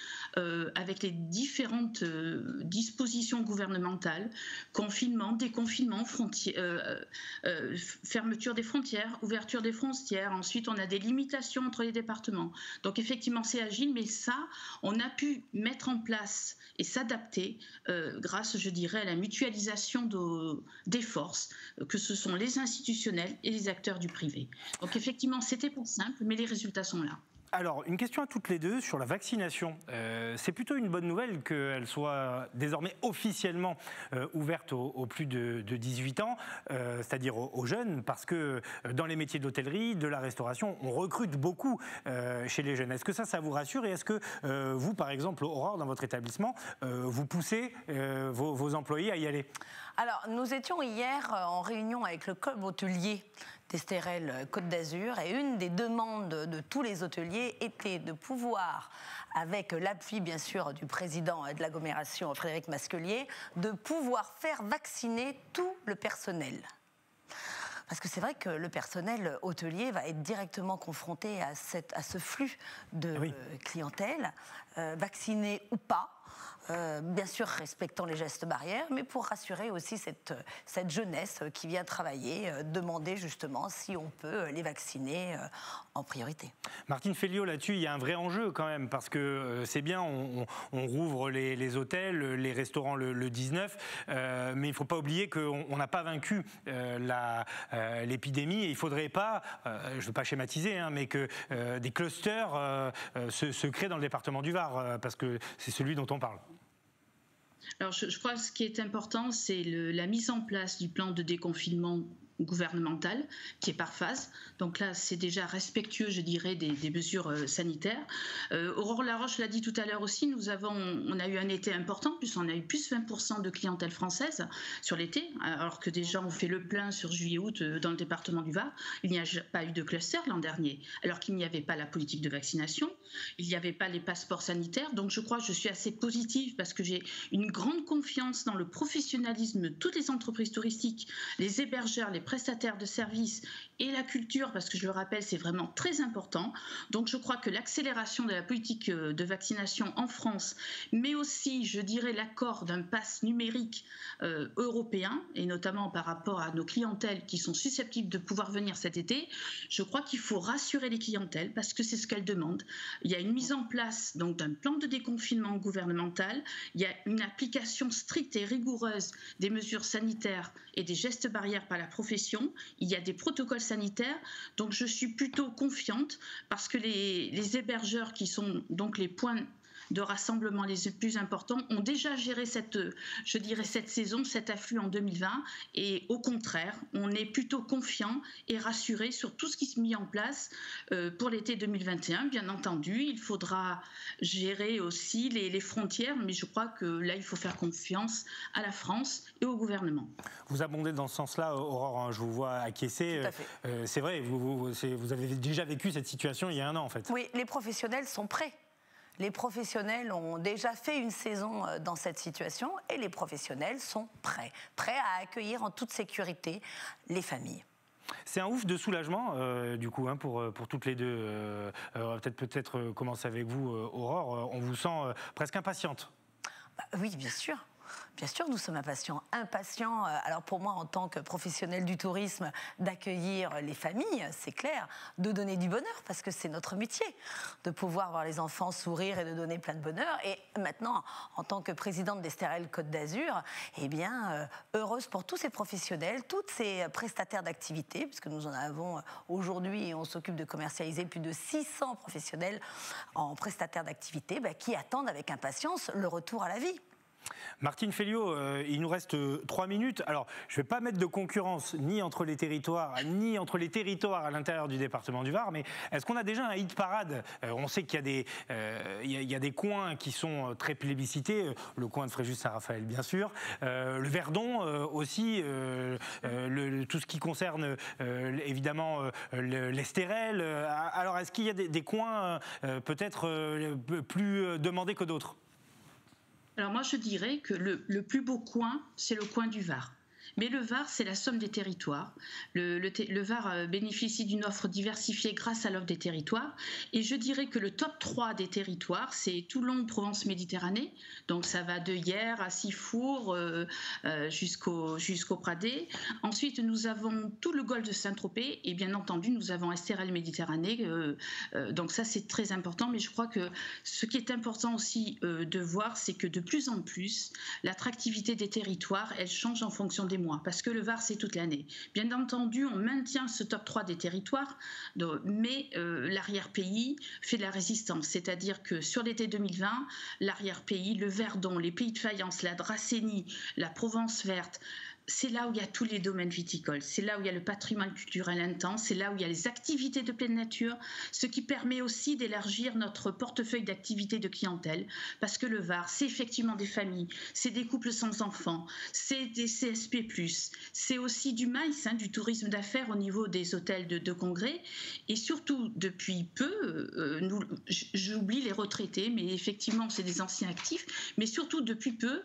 avec les différentes dispositions gouvernementales, confinement, déconfinement, fermeture des frontières, ouverture des frontières. Ensuite, on a des limitations entre les départements. Donc effectivement, c'est agile, mais ça, on a pu mettre en place et s'adapter grâce, je dirais, à la mutualisation des forces, que ce sont les institutionnels et les acteurs du privé. Donc effectivement, c'était pas simple, mais les résultats sont là. Alors, une question à toutes les deux sur la vaccination. C'est plutôt une bonne nouvelle qu'elle soit désormais officiellement ouverte aux plus de 18 ans, c'est-à-dire aux jeunes, parce que dans les métiers d'hôtellerie, de la restauration, on recrute beaucoup chez les jeunes. Est-ce que ça vous rassure et est-ce que vous, par exemple, Aurore, dans votre établissement, vous poussez vos employés à y aller ? Alors, nous étions hier en réunion avec le club hôtelier d'Estérel Côte d'Azur et une des demandes de tous les hôteliers était de pouvoir, avec l'appui bien sûr du président de l'agglomération Frédéric Masquelier, de pouvoir faire vacciner tout le personnel. Parce que c'est vrai que le personnel hôtelier va être directement confronté à ce flux de clientèle, vacciné ou pas. Bien sûr respectant les gestes barrières, mais pour rassurer aussi cette jeunesse qui vient travailler, demander justement si on peut les vacciner en priorité. Martine Féliot, là-dessus, il y a un vrai enjeu quand même, parce que c'est bien, on rouvre les hôtels, les restaurants le 19, mais il ne faut pas oublier qu'on n'a pas vaincu l'épidémie et il ne faudrait pas, je ne veux pas schématiser, hein, mais que des clusters se créent dans le département du Var, parce que c'est celui dont on parle. Alors je crois que ce qui est important, c'est la mise en place du plan de déconfinement gouvernementale qui est par phase. Donc là, c'est déjà respectueux, je dirais, des mesures sanitaires. Aurore Laroche l'a dit tout à l'heure aussi, on a eu un été important, puisqu'on a eu plus 20% de clientèle française sur l'été, alors que déjà on fait le plein sur juillet-août dans le département du Var. Il n'y a pas eu de cluster l'an dernier, alors qu'il n'y avait pas la politique de vaccination, il n'y avait pas les passeports sanitaires. Donc je suis assez positive parce que j'ai une grande confiance dans le professionnalisme de toutes les entreprises touristiques, les hébergeurs, les prestataires de services et la culture, parce que je le rappelle, c'est vraiment très important. Donc je crois que l'accélération de la politique de vaccination en France, mais aussi, je dirais, l'accord d'un pass numérique européen, et notamment par rapport à nos clientèles qui sont susceptibles de pouvoir venir cet été, je crois qu'il faut rassurer les clientèles parce que c'est ce qu'elles demandent. Il y a une mise en place donc d'un plan de déconfinement gouvernemental, il y a une application stricte et rigoureuse des mesures sanitaires et des gestes barrières par la profession, il y a des protocoles sanitaires, donc je suis plutôt confiante parce que les hébergeurs qui sont donc les points de rassemblement les plus importants ont déjà géré cette saison, cet afflux en 2020, et au contraire, on est plutôt confiant et rassuré sur tout ce qui se met en place pour l'été 2021. Bien entendu, il faudra gérer aussi les frontières, mais je crois que là, il faut faire confiance à la France et au gouvernement. Vous abondez dans ce sens-là, Aurore, hein, je vous vois acquiescer. C'est vrai, vous avez déjà vécu cette situation il y a un an, en fait. Oui, les professionnels sont prêts. Les professionnels ont déjà fait une saison dans cette situation et les professionnels sont prêts à accueillir en toute sécurité les familles. C'est un ouf de soulagement, du coup, hein, pour toutes les deux. Peut-être commencer avec vous, Aurore. On vous sent presque impatiente. Oui, bien sûr. Bien sûr, nous sommes impatients. Alors pour moi, en tant que professionnel du tourisme, d'accueillir les familles, c'est clair, de donner du bonheur, parce que c'est notre métier, de pouvoir voir les enfants sourire et de donner plein de bonheur. Et maintenant, en tant que présidente d'Estérel Côte d'Azur, eh bien, heureuse pour tous ces professionnels, tous ces prestataires d'activités, puisque nous en avons aujourd'hui, et on s'occupe de commercialiser plus de 600 professionnels en prestataires d'activités, qui attendent avec impatience le retour à la vie. Martine Féliot, il nous reste 3 minutes. Alors, je ne vais pas mettre de concurrence ni entre les territoires, ni entre les territoires à l'intérieur du département du Var, mais est-ce qu'on a déjà un hit parade ? On sait qu'il y a des coins qui sont très plébiscités, le coin de Fréjus-Saint-Raphaël, bien sûr, le Verdon aussi, tout ce qui concerne évidemment l'Estérel. Alors, est-ce qu'il y a des coins peut-être plus demandés que d'autres ? Alors moi, je dirais que le plus beau coin, c'est le coin du Var. Mais le Var, c'est la somme des territoires. Le Var bénéficie d'une offre diversifiée grâce à l'offre des territoires. Et je dirais que le top 3 des territoires, c'est Toulon, Provence, Méditerranée. Donc ça va de Hyères à Sifour jusqu'au Pradé. Ensuite, nous avons tout le golfe de Saint-Tropez. Et bien entendu, nous avons Estérel Méditerranée. Donc ça, c'est très important. Mais je crois que ce qui est important aussi de voir, c'est que de plus en plus, l'attractivité des territoires, elle change en fonction des mois, parce que le Var, c'est toute l'année. Bien entendu, on maintient ce top 3 des territoires, mais l'arrière-pays fait de la résistance. C'est-à-dire que sur l'été 2020, l'arrière-pays, le Verdon, les Pays de Fayence, la Dracénie, la Provence verte, c'est là où il y a tous les domaines viticoles, c'est là où il y a le patrimoine culturel intense, c'est là où il y a les activités de pleine nature, ce qui permet aussi d'élargir notre portefeuille d'activités de clientèle, parce que le Var, c'est effectivement des familles, c'est des couples sans enfants, c'est des CSP+, c'est aussi du MICE, du tourisme d'affaires au niveau des hôtels de congrès, et surtout, depuis peu, j'oublie les retraités, mais effectivement, c'est des anciens actifs, mais surtout, depuis peu,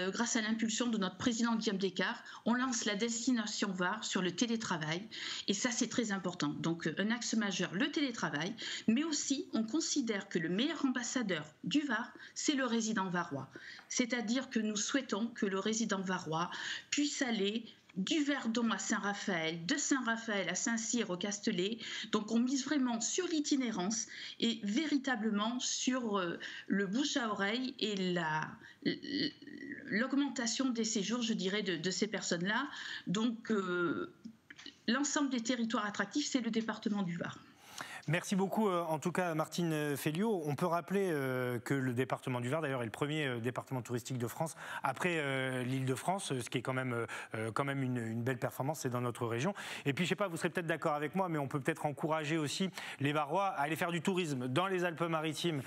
grâce à l'impulsion de notre président Guillaume Descartes, on lance la destination Var sur le télétravail, et ça c'est très important. Donc un axe majeur, le télétravail, mais aussi on considère que le meilleur ambassadeur du Var, c'est le résident varois. C'est-à-dire que nous souhaitons que le résident varois puisse aller du Verdon à Saint-Raphaël, de Saint-Raphaël à Saint-Cyr au Castellet. Donc on mise vraiment sur l'itinérance et véritablement sur le bouche à oreille et l'augmentation des séjours, je dirais, de ces personnes-là. Donc l'ensemble des territoires attractifs, c'est le département du Var. Merci beaucoup, en tout cas, Martine Féliot. On peut rappeler que le département du Var, d'ailleurs, est le premier département touristique de France, après l'Île-de-France, ce qui est quand même une belle performance, c'est dans notre région. Et puis, je ne sais pas, vous serez peut-être d'accord avec moi, mais on peut peut-être encourager aussi les Varois à aller faire du tourisme dans les Alpes-Maritimes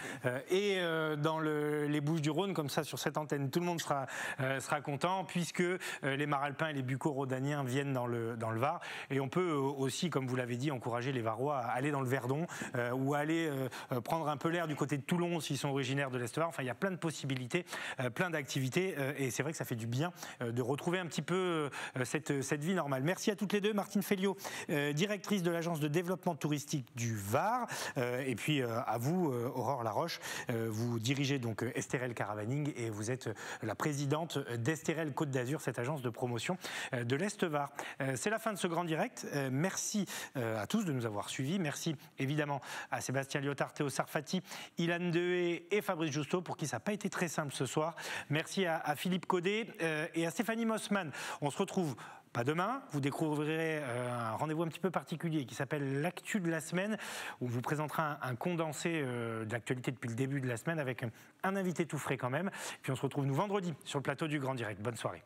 et dans les Bouches-du-Rhône, comme ça, sur cette antenne. Tout le monde sera content, puisque les Maralpins et les Bucco-Rhodaniens viennent dans le Var. Et on peut aussi, comme vous l'avez dit, encourager les Varois à aller dans le Verdon ou à aller prendre un peu l'air du côté de Toulon s'ils sont originaires de l'Est-Var. Enfin, il y a plein de possibilités, plein d'activités et c'est vrai que ça fait du bien de retrouver un petit peu cette vie normale. Merci à toutes les deux. Martine Féliot, directrice de l'agence de développement touristique du Var, et puis à vous, Aurore Laroche, vous dirigez donc Estérel Caravaning et vous êtes la présidente d'Estérel Côte d'Azur, cette agence de promotion de l'Est-Var. C'est la fin de ce grand direct. Merci à tous de nous avoir suivis. Merci évidemment à Sébastien Lyotard, Théo Sarfati, Ilan Dehé et Fabrice Justo, pour qui ça n'a pas été très simple ce soir. Merci à Philippe Caudet et à Stéphanie Mossman. On se retrouve pas demain, vous découvrirez un rendez-vous un petit peu particulier qui s'appelle l'Actu de la semaine, où on vous présentera un condensé de l'actualité depuis le début de la semaine avec un invité tout frais quand même. Puis on se retrouve nous vendredi sur le plateau du Grand Direct. Bonne soirée.